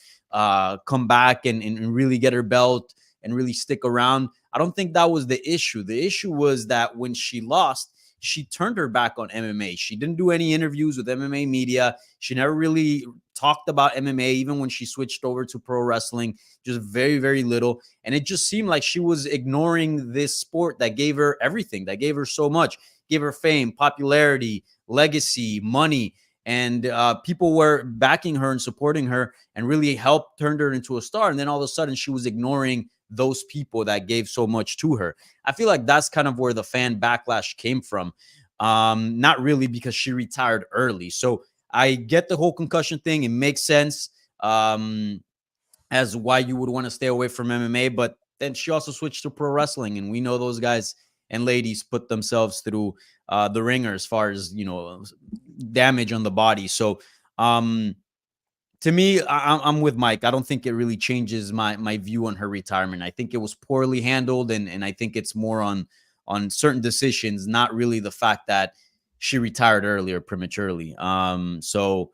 come back and really get her belt and really stick around. I don't think that was the issue. The issue was that when she lost, she turned her back on MMA. She didn't do any interviews with MMA media. She never really talked about MMA, even when she switched over to pro wrestling, just very, very little. And it just seemed like she was ignoring this sport that gave her everything, that gave her so much, gave her fame, popularity, legacy, money. And people were backing her and supporting her and really helped turn her into a star. And then all of a sudden she was ignoring those people that gave so much to her. I feel like that's kind of where the fan backlash came from. Not really because she retired early. So I get the whole concussion thing. It makes sense as why you would want to stay away from MMA. But then she also switched to pro wrestling. And we know those guys and ladies put themselves through the ringer as far as, damage on the body. So to me, I'm with Mike. I don't think it really changes my view on her retirement. I think it was poorly handled, and I think it's more on certain decisions, not really the fact that she retired early or prematurely. So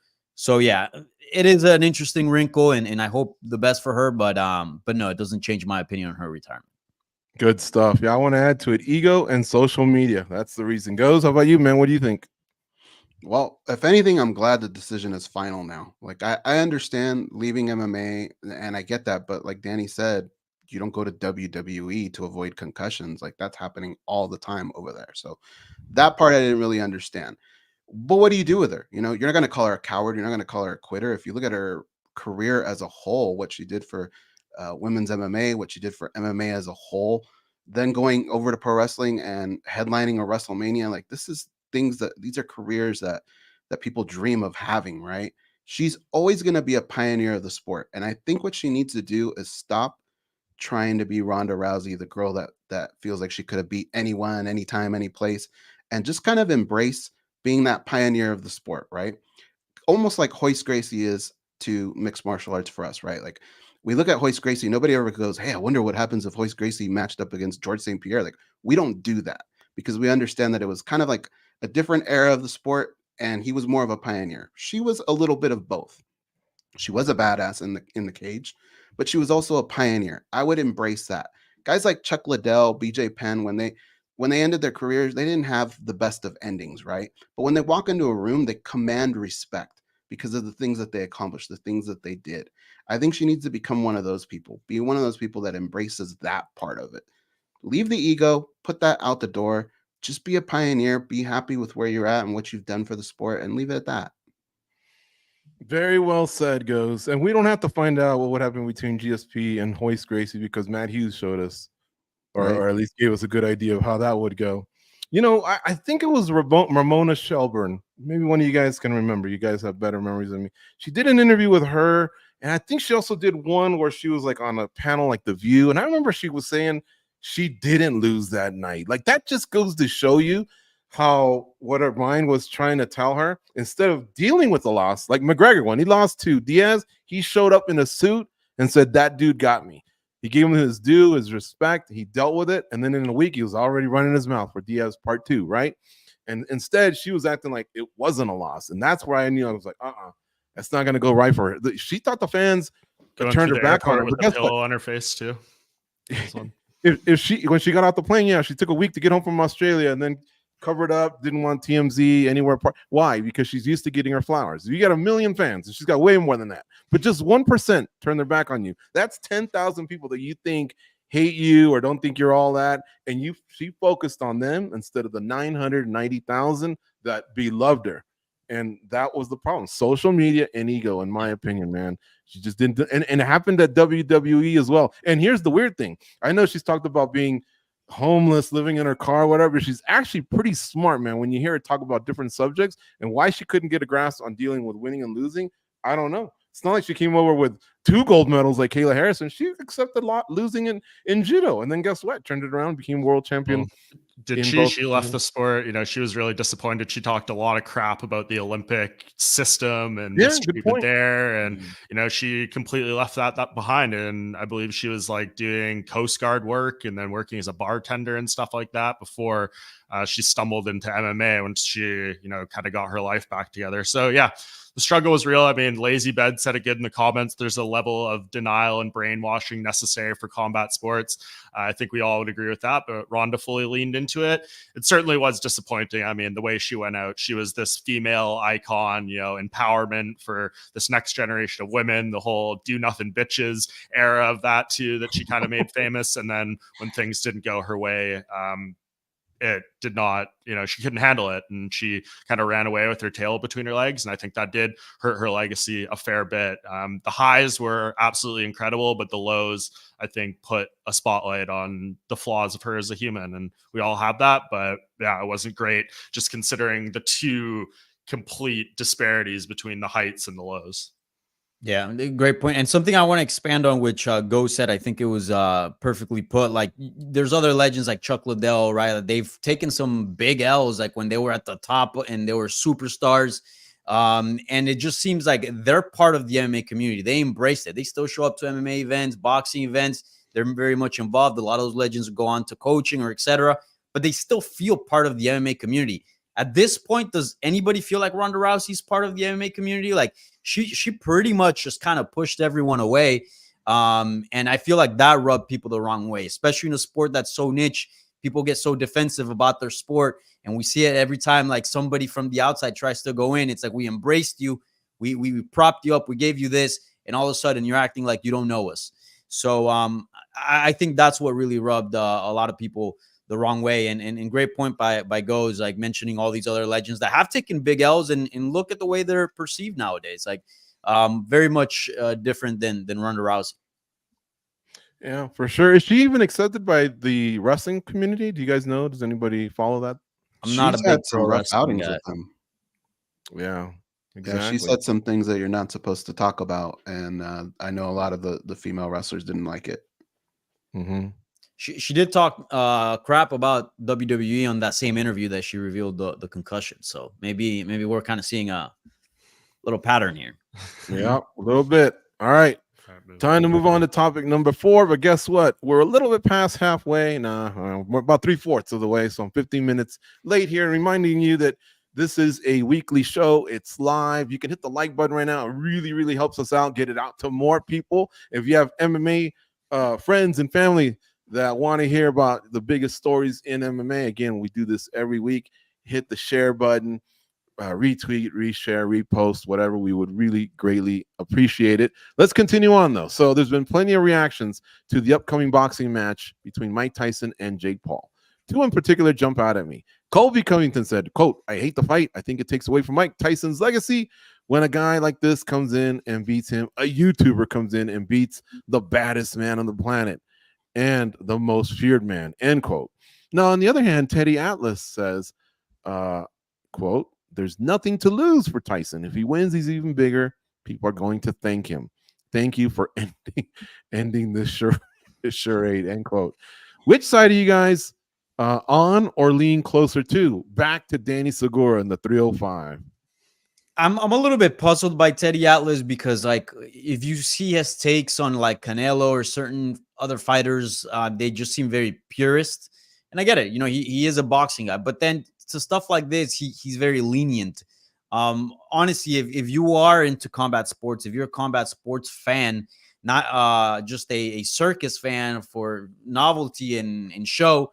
yeah, it is an interesting wrinkle, and I hope the best for her, but no, it doesn't change my opinion on her retirement. Good stuff. Yeah, I want to add to it ego and social media. That's the reason. Goes. How about you, man? What do you think? Well, if anything, I'm glad the decision is final now. Like, I understand leaving MMA, and I get that, but like Danny said, you don't go to WWE to avoid concussions. Like, that's happening all the time over there. So that part I didn't really understand. But what do you do with her? You're not going to call her a coward. You're not going to call her a quitter. If you look at her career as a whole, what she did for women's MMA, what she did for MMA as a whole, then going over to pro wrestling and headlining a WrestleMania, like these are careers that people dream of having, right? She's always going to be a pioneer of the sport. And I think what she needs to do is stop trying to be Ronda Rousey, the girl that feels like she could have beat anyone, anytime, any place, and just kind of embrace being that pioneer of the sport, right? Almost like Hoist Gracie is to mixed martial arts for us, right? Like, we look at Hoist Gracie, nobody ever goes, hey, I wonder what happens if Hoist Gracie matched up against George St. Pierre. Like, we don't do that, because we understand that it was kind of like a different era of the sport, and he was more of a pioneer. She was a little bit of both. She was a badass in the cage, but she was also a pioneer. I would embrace that. Guys like Chuck Liddell, BJ Penn, when they ended their careers, they didn't have the best of endings, right? But when they walk into a room, they command respect because of the things that they accomplished, the things that they did. I think she needs to become one of those people, be one of those people that embraces that part of it. Leave the ego, put that out the door. Just be a pioneer, be happy with where you're at and what you've done for the sport, and leave it at that. Very well said, Goes. And we don't have to find out what would happen between GSP and Hoist Gracie, because Matt Hughes showed us, or at least gave us a good idea of how that would go. I think it was Ramona Shelburne. Maybe one of you guys can remember. You guys have better memories than me. She did an interview with her, and I think she also did one where she was like on a panel like The View. And I remember she was saying she didn't lose that night. Like, that just goes to show you how what her mind was trying to tell her, instead of dealing with the loss. Like McGregor, when he lost to Diaz, he showed up in a suit and said, that dude got me. He gave him his due, his respect. He dealt with it. And then in a week, he was already running his mouth for Diaz part 2, right? And instead, she was acting like it wasn't a loss. And that's where I knew, I was like, that's not going to go right for her. She thought the fans turned her back on her. With a pillow on her face, too. When she got off the plane, she took a week to get home from Australia and then covered up, didn't want TMZ anywhere. Why? Because she's used to getting her flowers. You got 1 million fans, and she's got way more than that. But just 1% turn their back on you. That's 10,000 people that you think hate you or don't think you're all that, and she focused on them instead of the 990,000 that beloved her. And that was the problem. Social media and ego, in my opinion, man. She just didn't, and it happened at WWE as well. And here's the weird thing. I know she's talked about being homeless, living in her car, whatever. She's actually pretty smart, man. When you hear her talk about different subjects and why she couldn't get a grasp on dealing with winning and losing, I don't know. It's not like she came over with 2 gold medals like Kayla Harrison. She accepted a lot losing in judo, and then guess what? Turned it around, became world champion. Well, did she? She left the sport. You know, she was really disappointed. She talked a lot of crap about the Olympic system and mistreatment there, and you know, she completely left that behind. And I believe she was like doing Coast Guard work and then working as a bartender and stuff like that before she stumbled into MMA when she, you know, kind of got her life back together. So yeah. The struggle was real. I mean, Lazy Bed said it good in the comments. There's a level of denial and brainwashing necessary for combat sports. I think we all would agree with that, but Ronda fully leaned into it. It certainly was disappointing. I mean, the way she went out, she was this female icon, you know, empowerment for this next generation of women, the whole do nothing bitches era of that too, that she kind of made famous. And then when things didn't go her way, it did not, you know, she couldn't handle it, and she kind of ran away with her tail between her legs. And I think that did hurt her legacy a fair bit. The highs were absolutely incredible, but the lows, I think, put a spotlight on the flaws of her as a human. And we all have that, but yeah, it wasn't great just considering the 2 complete disparities between the heights and the lows. Yeah, great point. And something I want to expand on, which Go said, I think it was perfectly put. Like, there's other legends like Chuck Liddell, right? They've taken some big L's, like when they were at the top and they were superstars. And it just seems like they're part of the MMA community. They embraced it. They still show up to MMA events, boxing events. They're very much involved. A lot of those legends go on to coaching or etc., but they still feel part of the MMA community. At this point, does anybody feel like Ronda Rousey's part of the MMA community? Like, she pretty much just kind of pushed everyone away. And I feel like that rubbed people the wrong way, especially in a sport that's so niche. People get so defensive about their sport. And we see it every time, like somebody from the outside tries to go in. It's like, we embraced you. We propped you up. We gave you this. And all of a sudden you're acting like you don't know us. So I think that's what really rubbed a lot of people the wrong way. And great point by Goes, like mentioning all these other legends that have taken big L's and look at the way they're perceived nowadays. Like very much different than Ronda Rousey. Yeah, for sure. Is she even accepted by the wrestling community? Do you guys know? Does anybody follow that? I'm not a big pro wrestling outings guy. with them. Yeah, exactly. Yeah, she said some things that you're not supposed to talk about, and I know a lot of the female wrestlers didn't like it. Mm-hmm. She did talk crap about WWE on that same interview that she revealed the concussion. So maybe we're kind of seeing a little pattern here. Yeah, a little bit. All right. Time to move on to topic number 4. But guess what? We're a little bit past halfway. We're about 3/4 of the way. So I'm 15 minutes late here, reminding you that this is a weekly show. It's live. You can hit the like button right now. It really, really helps us out. Get it out to more people. If you have MMA friends and family that want to hear about the biggest stories in MMA, again, we do this every week. Hit the share button. Retweet, reshare, repost, whatever. We would really greatly appreciate it. Let's continue on, though. So there's been plenty of reactions to the upcoming boxing match between Mike Tyson and Jake Paul. 2 in particular jump out at me. Colby Covington said, quote, "I hate the fight. I think it takes away from Mike Tyson's legacy when a guy like this comes in and beats him. A YouTuber comes in and beats the baddest man on the planet and the most feared man," end quote. Now, on the other hand, Teddy Atlas says, quote, "There's nothing to lose for Tyson. If he wins, he's even bigger. People are going to thank him. Thank you for ending this charade," end quote. Which side are you guys on or lean closer to? Back to Danny Segura in the 305. I'm a little bit puzzled by Teddy Atlas because, like, if you see his takes on like Canelo or certain other fighters, they just seem very purist. And I get it. You know, he is a boxing guy, but then to stuff like this, he's very lenient. Honestly, if you are into combat sports, if you're a combat sports fan, not just a circus fan for novelty and show,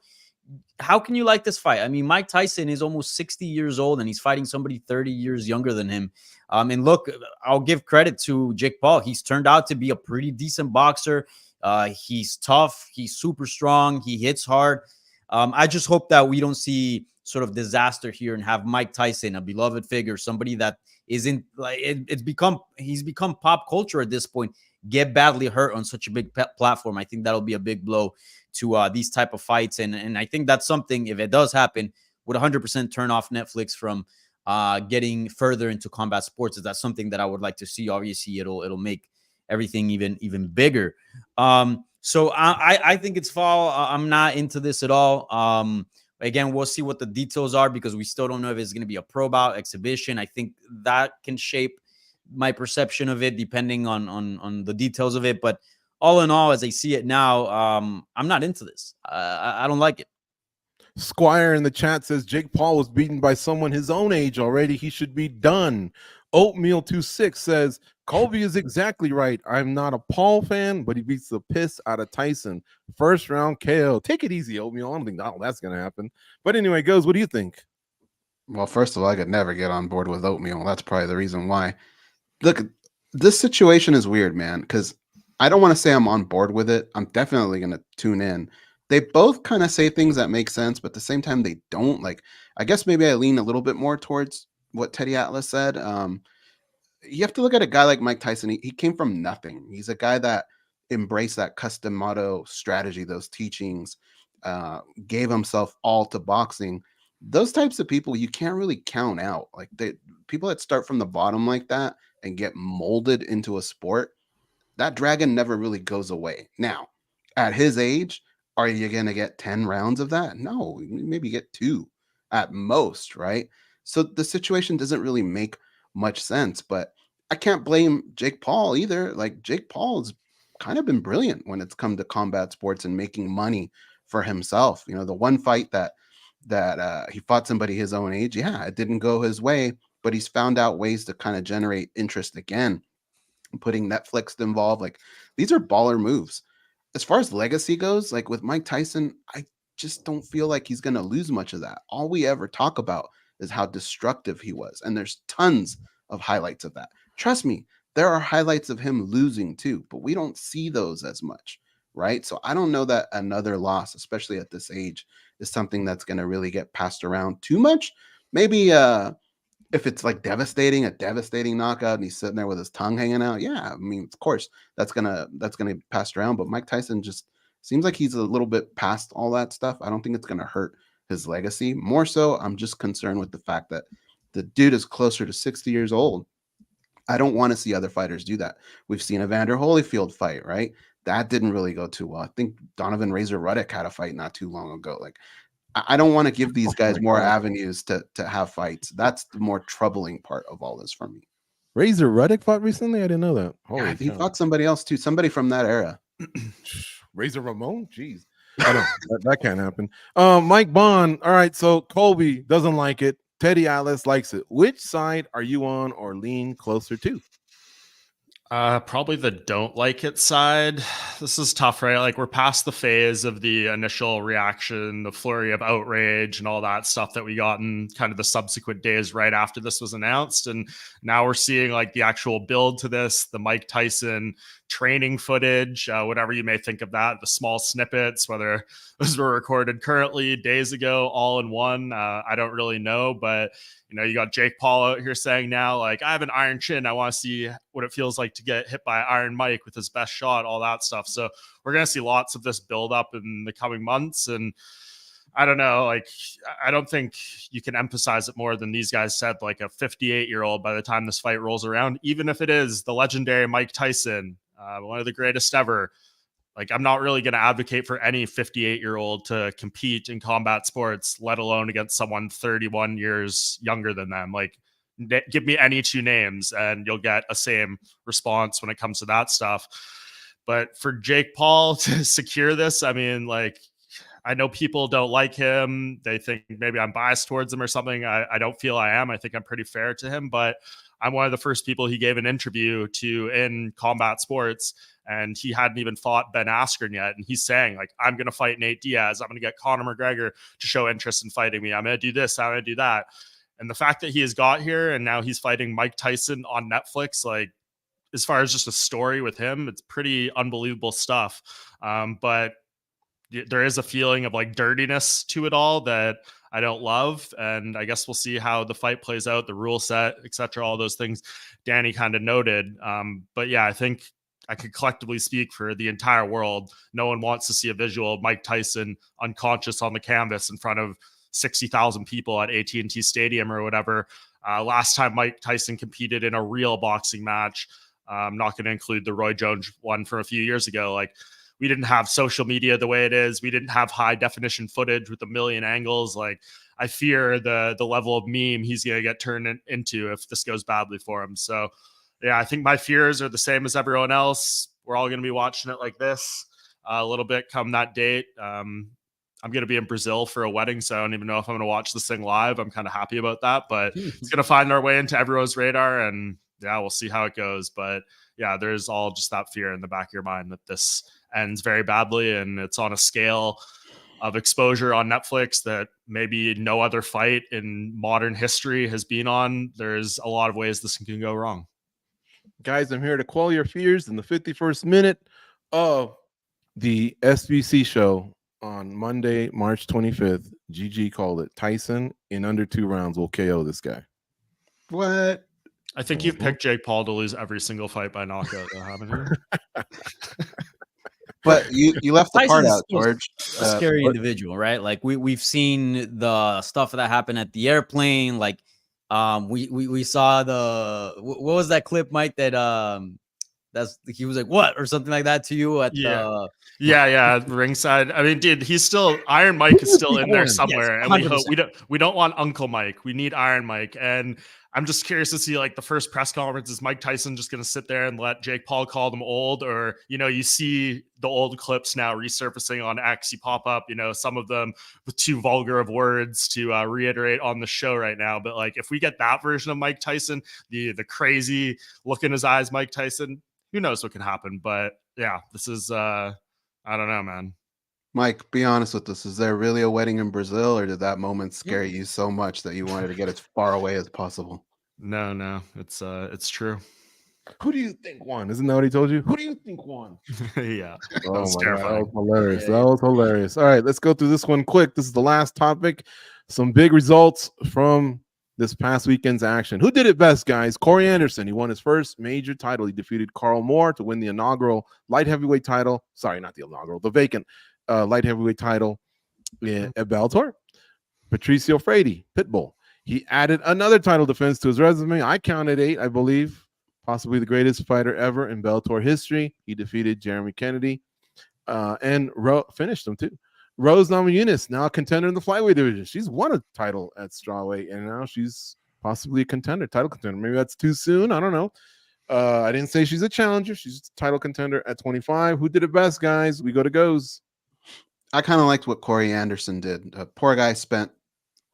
how can you like this fight? I mean, Mike Tyson is almost 60 years old and he's fighting somebody 30 years younger than him. And look, I'll give credit to Jake Paul. He's turned out to be a pretty decent boxer. He's tough. He's super strong. He hits hard. I just hope that we don't see sort of disaster here and have Mike Tyson, a beloved figure, somebody that isn't like he's become pop culture at this point, get badly hurt on such a big platform. I think that'll be a big blow to these type of fights. And I think that's something, if it does happen, would 100% turn off Netflix from getting further into combat sports. Is that something that I would like to see? Obviously, it'll make everything even bigger. So I think it's fall. I'm not into this at all. Again, we'll see what the details are because we still don't know if it's going to be a pro bout exhibition. I think that can shape my perception of it depending on the details of it. But all in all, as I see it now, I'm not into this. I don't like it. Squire in the chat says Jake Paul was beaten by someone his own age already. He should be done. Oatmeal26 says Colby is exactly right. I'm not a Paul fan, but he beats the piss out of Tyson. First round KO. Take it easy, Oatmeal. I don't think that's going to happen. But anyway, Goes, what do you think? Well, first of all, I could never get on board with Oatmeal. That's probably the reason why. Look, this situation is weird, man, because I don't want to say I'm on board with it. I'm definitely going to tune in. They both kind of say things that make sense, but at the same time, they don't. Like, I guess maybe I lean a little bit more towards what Teddy Atlas said. You have to look at a guy like Mike Tyson. He came from nothing. He's a guy that embraced that custom motto strategy, those teachings, gave himself all to boxing. Those types of people you can't really count out. Like people that start from the bottom like that and get molded into a sport, that dragon never really goes away. Now, at his age, are you going to get 10 rounds of that? No, maybe get 2 at most, right? So the situation doesn't really make much sense, but I can't blame Jake Paul either. Like Jake Paul's kind of been brilliant when it's come to combat sports and making money for himself. You know, the one fight that he fought somebody his own age, yeah, it didn't go his way, but he's found out ways to kind of generate interest again, putting Netflix involved. Like these are baller moves. As far as legacy goes, like with Mike Tyson, I just don't feel like he's going to lose much of that. All we ever talk about is how destructive he was. And there's tons of highlights of that. Trust me, there are highlights of him losing too, but we don't see those as much, right? So I don't know that another loss, especially at this age, is something that's going to really get passed around too much. Maybe if it's like a devastating knockout and he's sitting there with his tongue hanging out, yeah, I mean, of course, that's gonna be passed around. But Mike Tyson just seems like he's a little bit past all that stuff. I don't think it's gonna hurt his legacy. More so, I'm just concerned with the fact that the dude is closer to 60 years old. I don't want to see other fighters do that. We've seen Evander Holyfield fight, right? That didn't really go too well. I think Donovan Razor Ruddock had a fight not too long ago. Like, I don't want to give these guys more avenues to have fights. That's the more troubling part of all this for me. Razor Ruddock fought recently? I didn't know that. Yeah, he fought somebody else too. Somebody from that era. Razor Ramon? Jeez. I don't, that can't happen. Mike Bond. All right, so Colby doesn't like it. Teddy Atlas likes it. Which side are you on or lean closer to? Probably the don't like it side. This is tough, right? Like we're past the phase of the initial reaction, the flurry of outrage and all that stuff that we got in kind of the subsequent days right after this was announced. And now we're seeing like the actual build to this, the Mike Tyson training footage, whatever you may think of that, the small snippets, whether those were recorded currently, days ago, all in one. I don't really know, but you know, you got Jake Paul out here saying now, like, I have an iron chin. I want to see what it feels like to get hit by Iron Mike with his best shot, all that stuff. So we're going to see lots of this build up in the coming months. And I don't know, like, I don't think you can emphasize it more than these guys said, like a 58-year-old by the time this fight rolls around, even if it is the legendary Mike Tyson, one of the greatest ever. Like, I'm not really going to advocate for any 58-year-old to compete in combat sports, let alone against someone 31 years younger than them. Like, give me any 2 names and you'll get a same response when it comes to that stuff. But for Jake Paul to secure this, I mean, like, I know people don't like him. They think maybe I'm biased towards him or something. I don't feel I am. I think I'm pretty fair to him, but I'm one of the first people he gave an interview to in combat sports, and he hadn't even fought Ben Askren yet. And he's saying, like, I'm going to fight Nate Diaz. I'm going to get Conor McGregor to show interest in fighting me. I'm going to do this. I'm going to do that. And the fact that he has got here and now he's fighting Mike Tyson on Netflix, like, as far as just a story with him, it's pretty unbelievable stuff. But there is a feeling of like dirtiness to it all that I don't love. And I guess we'll see how the fight plays out, the rule set, etc. All those things Danny kind of noted. But yeah, I think I could collectively speak for the entire world. No one wants to see a visual of Mike Tyson unconscious on the canvas in front of 60,000 people at AT&T Stadium or whatever. Last time Mike Tyson competed in a real boxing match, I'm not going to include the Roy Jones one from a few years ago. Like, we didn't have social media the way it is. We didn't have high definition footage with a million angles. Like, I fear the level of meme he's going to get turned into if this goes badly for him. So yeah, I think my fears are the same as everyone else. We're all going to be watching it like this a little bit come that date. I'm going to be in Brazil for a wedding, so I don't even know if I'm going to watch this thing live. I'm kind of happy about that, but it's going to find our way into everyone's radar, and yeah, we'll see how it goes. But yeah, there's all just that fear in the back of your mind that this ends very badly, and it's on a scale of exposure on Netflix that maybe no other fight in modern history has been on. There's a lot of ways this can go wrong. Guys, I'm here to quell your fears in the 51st minute of the SBC show on Monday, March 25th. GG called it. Tyson in under 2 rounds will KO this guy. What? I think you've picked Jake Paul to lose every single fight by knockout, though, haven't you? But you left the part out, George. A scary individual, right? Like we've seen the stuff that happened at the airplane. Like we saw what was that clip, Mike? That he was like, what, or something like that to you at the ringside. I mean, dude, he's still Iron Mike is still in there somewhere, yes, and we don't want Uncle Mike. We need Iron Mike, and I'm just curious to see, like, the first press conference, is Mike Tyson just going to sit there and let Jake Paul call them old? Or, you see the old clips now resurfacing on X. You pop up, some of them with too vulgar of words to reiterate on the show right now. But like, if we get that version of Mike Tyson, the crazy look in his eyes, Mike Tyson, who knows what can happen? But yeah, this is, I don't know, man. Mike, be honest with us. Is there really a wedding in Brazil, or did that moment scare you so much that you wanted to get as far away as possible? No, it's true. Who do you think won? Isn't that what he told you? Who do you think won? Yeah. Oh that was my terrifying. God, that was hilarious. That was hilarious. All right, let's go through this one quick. This is the last topic. Some big results from this past weekend's action. Who did it best, guys? Corey Anderson. He won his first major title. He defeated Carl Moore to win the inaugural light heavyweight title. Sorry, not the inaugural, the vacant light heavyweight title at Bellator. Patricio Freire, Pitbull. He added another title defense to his resume. I counted 8, I believe. Possibly the greatest fighter ever in Bellator history. He defeated Jeremy Kennedy and finished him too. Rose Namajunas, now a contender in the flyweight division. She's won a title at strawweight, and now she's possibly a title contender. Maybe that's too soon. I don't know. I didn't say she's a challenger. She's a title contender at 25. Who did it best, guys? We go to goes. I kind of liked what Corey Anderson did. Poor guy spent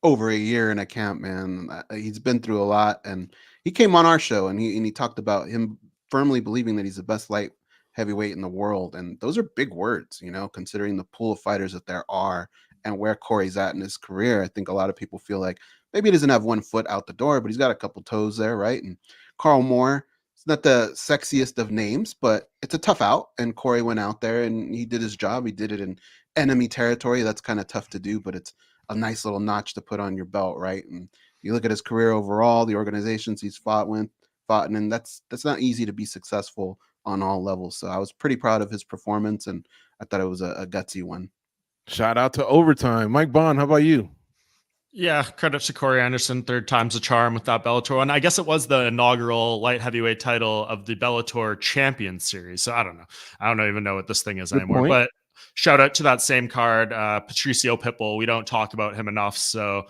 over a year in a camp, man. He's been through a lot, and he came on our show and he talked about him firmly believing that he's the best light heavyweight in the world. And those are big words, considering the pool of fighters that there are and where Corey's at in his career. I think a lot of people feel like maybe he doesn't have one foot out the door, but he's got a couple toes there, right? And Carl Moore, it's not the sexiest of names, but it's a tough out. And Corey went out there and he did his job. He did it in enemy territory. That's kind of tough to do, but it's a nice little notch to put on your belt, right? And you look at his career overall, the organizations he's fought in, and that's not easy to be successful on all levels. So I was pretty proud of his performance, and I thought it was a gutsy one. Shout out to Overtime. Mike Bond, how about you? Yeah, credit to Corey Anderson, 3rd time's a charm with that Bellator. And I guess it was the inaugural light heavyweight title of the Bellator Champions Series. So I don't know. I don't even know what this thing is anymore. But shout out to that same card, Patricio Pitbull. We don't talk about him enough. So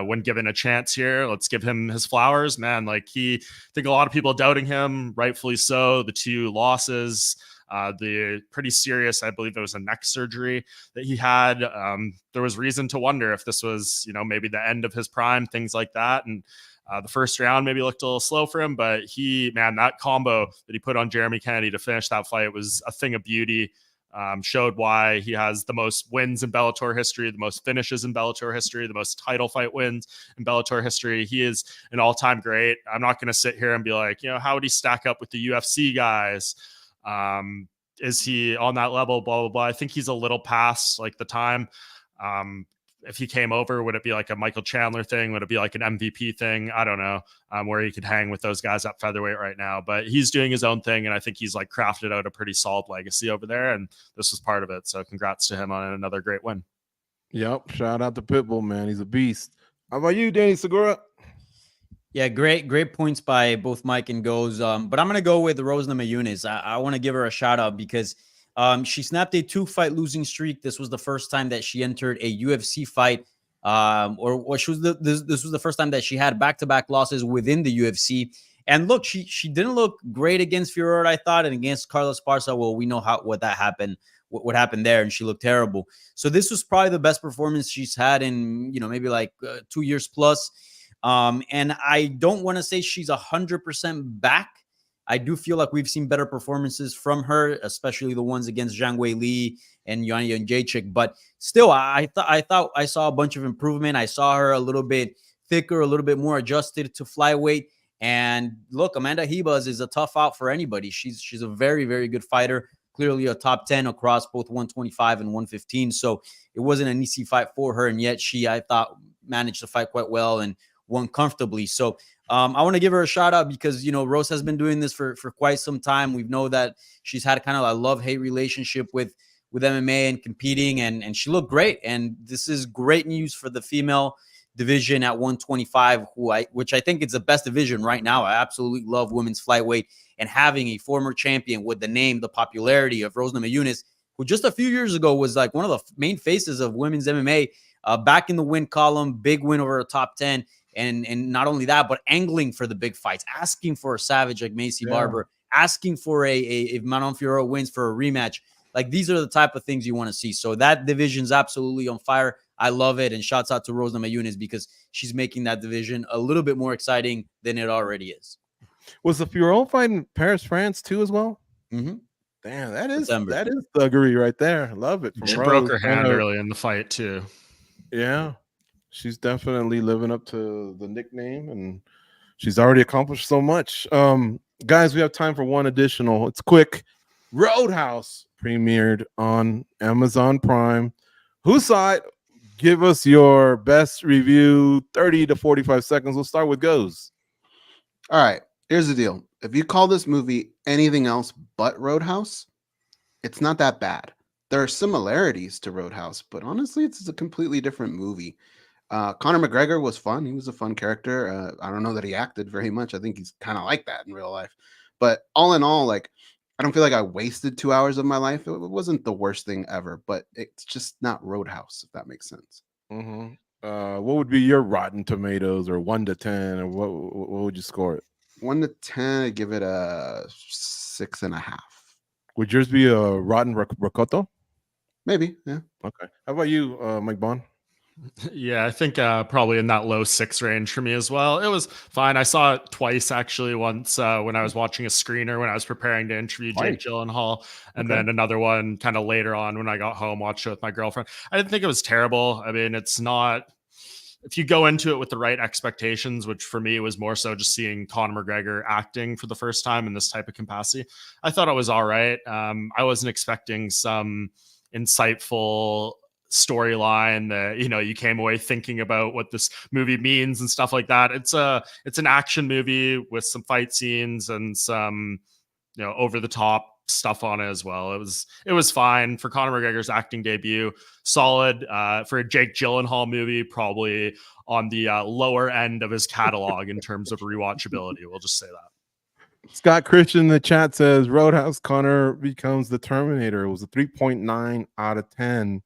when given a chance here, let's give him his flowers, man. Like I think a lot of people doubting him, rightfully so. The 2 losses, the pretty serious, I believe it was a neck surgery that he had. There was reason to wonder if this was, maybe the end of his prime, things like that. And the first round maybe looked a little slow for him, but that combo that he put on Jeremy Kennedy to finish that fight was a thing of beauty. Showed why he has the most wins in Bellator history, the most finishes in Bellator history, the most title fight wins in Bellator history. He is an all-time great. I'm not going to sit here and be like, how would he stack up with the UFC guys? Is he on that level? Blah, blah, blah. I think he's a little past like the time. If he came over, would it be like a Michael Chandler thing? Would it be like an MVP thing? I don't know, where he could hang with those guys at featherweight right now. But he's doing his own thing, and I think he's like crafted out a pretty solid legacy over there, and this was part of it. So congrats to him on another great win. Yep. Shout out to Pitbull, man. He's a beast. How about you, Danny Segura? Yeah, great points by both Mike and Goes. But I'm going to go with Rose Namajunas. I want to give her a shout out because she snapped a 2-fight losing streak. This was the first time that she entered a UFC fight, this was the first time that she had back-to-back losses within the UFC. And look, she didn't look great against Fiorot, I thought, and against Carla Esparza. Well, we know what happened there, and she looked terrible. So this was probably the best performance she's had in maybe like 2 years plus. And I don't want to say she's 100% back. I do feel like we've seen better performances from her, especially the ones against Zhang Wei Li and Joanna Jędrzejczyk. But still, I thought I saw a bunch of improvement. I saw her a little bit thicker, a little bit more adjusted to flyweight. And look, Amanda Ribas is a tough out for anybody. She's a very, very good fighter. Clearly a top 10 across both 125 and 115. So it wasn't an easy fight for her. And yet I thought, managed to fight quite well and won comfortably. So I want to give her a shout out because, Rose has been doing this for quite some time. We know that she's had kind of a love-hate relationship with MMA and competing, and she looked great. And this is great news for the female division at 125, which I think is the best division right now. I absolutely love women's flyweight, and having a former champion with the name, the popularity of Rose Namajunas, who just a few years ago was like one of the main faces of women's MMA, back in the win column, big win over a top 10. And not only that, but angling for the big fights, asking for a savage like Macy Barber, asking for if Manon Fiorot wins for a rematch. Like, these are the type of things you want to see. So that division's absolutely on fire. I love it. And shouts out to Rose Namajunas because she's making that division a little bit more exciting than it already is. Was the Fiorot fight in Paris, France too as well? Mm-hmm. Damn, that is thuggery right there. Love it. She broke her hand early in the fight too. Yeah. She's definitely living up to the nickname, and she's already accomplished so much. Guys, we have time for one additional. It's quick. Roadhouse premiered on Amazon Prime. Who saw it? Give us your best review, 30 to 45 seconds. We'll start with Goes. All right, here's the deal. If you call this movie anything else but Roadhouse, it's not that bad. There are similarities to Roadhouse, but honestly, it's a completely different movie. Conor McGregor was fun. He was a fun character. I don't know that he acted very much. I think he's kind of like that in real life. But all in all, like, I don't feel like I wasted 2 hours of my life. It wasn't the worst thing ever, but it's just not Roadhouse, if that makes sense. Mm-hmm. What would be your Rotten Tomatoes, or 1 to 10, or what would you score it? 1 to 10, I'd give it a 6.5. Would yours be a Rotten Rocoto? Maybe, yeah. Okay. How about you, Mike Bond? Yeah, I think probably in that low 6 range for me as well. It was fine. I saw it twice, actually. Once when I was watching a screener when I was preparing to interview Jake Gyllenhaal, and then another one kind of later on when I got home, watched it with my girlfriend. I didn't think it was terrible. I mean, it's not, if you go into it with the right expectations, which for me was more so just seeing Conor McGregor acting for the first time in this type of capacity, I thought it was all right. I wasn't expecting some insightful storyline that you came away thinking about what this movie means and stuff like that. It's an action movie with some fight scenes and some over the top stuff on it as well. It was fine for Conor McGregor's acting debut. Solid for a Jake Gyllenhaal movie, probably on the lower end of his catalog in terms of rewatchability. We'll just say that. Scott Christian in the chat says Roadhouse Conor becomes the Terminator. It was a 3.9 out of 10.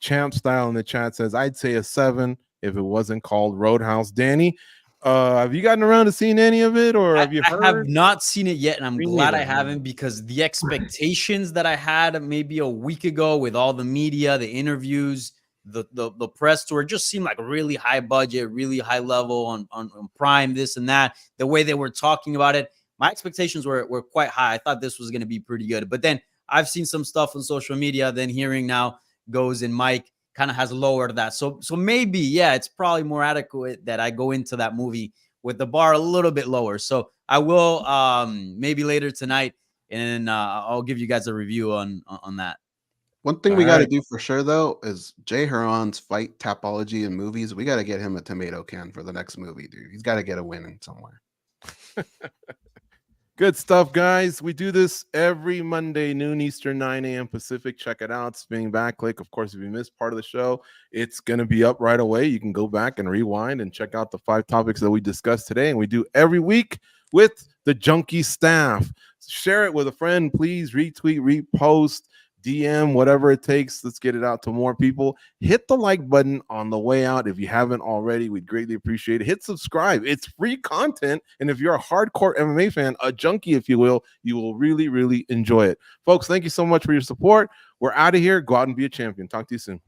Champ Style in the chat says I'd say a 7 if it wasn't called Roadhouse. Danny, Have you gotten around to seeing any of it, or have you heard? I have not seen it yet, and I'm Me glad I neither. haven't, because the expectations that I had maybe a week ago with all the media, the interviews, the press tour just seemed like really high budget, really high level on Prime, this and that. The way they were talking about it, my expectations were quite high. I thought this was going to be pretty good, but then I've seen some stuff on social media. Then hearing now goes and Mike kind of has lowered that. So maybe, yeah, it's probably more adequate that I go into that movie with the bar a little bit lower. So I will maybe later tonight, and I'll give you guys a review on that. One thing All we got to right. do for sure, though, is Jay Huron's fight tapology in movies. We got to get him a tomato can for the next movie, dude. He's got to get a win in somewhere. Good stuff, guys. We do this every Monday, noon Eastern, 9 a.m. Pacific. Check it out. Spinning Back Clique. Of course, if you missed part of the show, it's going to be up right away. You can go back and rewind and check out the 5 topics that we discussed today. And we do every week with the Junkie staff. Share it with a friend. Please retweet, repost, DM, whatever it takes. Let's get it out to more people. Hit the like button on the way out if you haven't already. We'd greatly appreciate it. Hit subscribe. It's free content. And if you're a hardcore MMA fan, a junkie, if you will really, really enjoy it. Folks, thank you so much for your support. We're out of here. Go out and be a champion. Talk to you soon.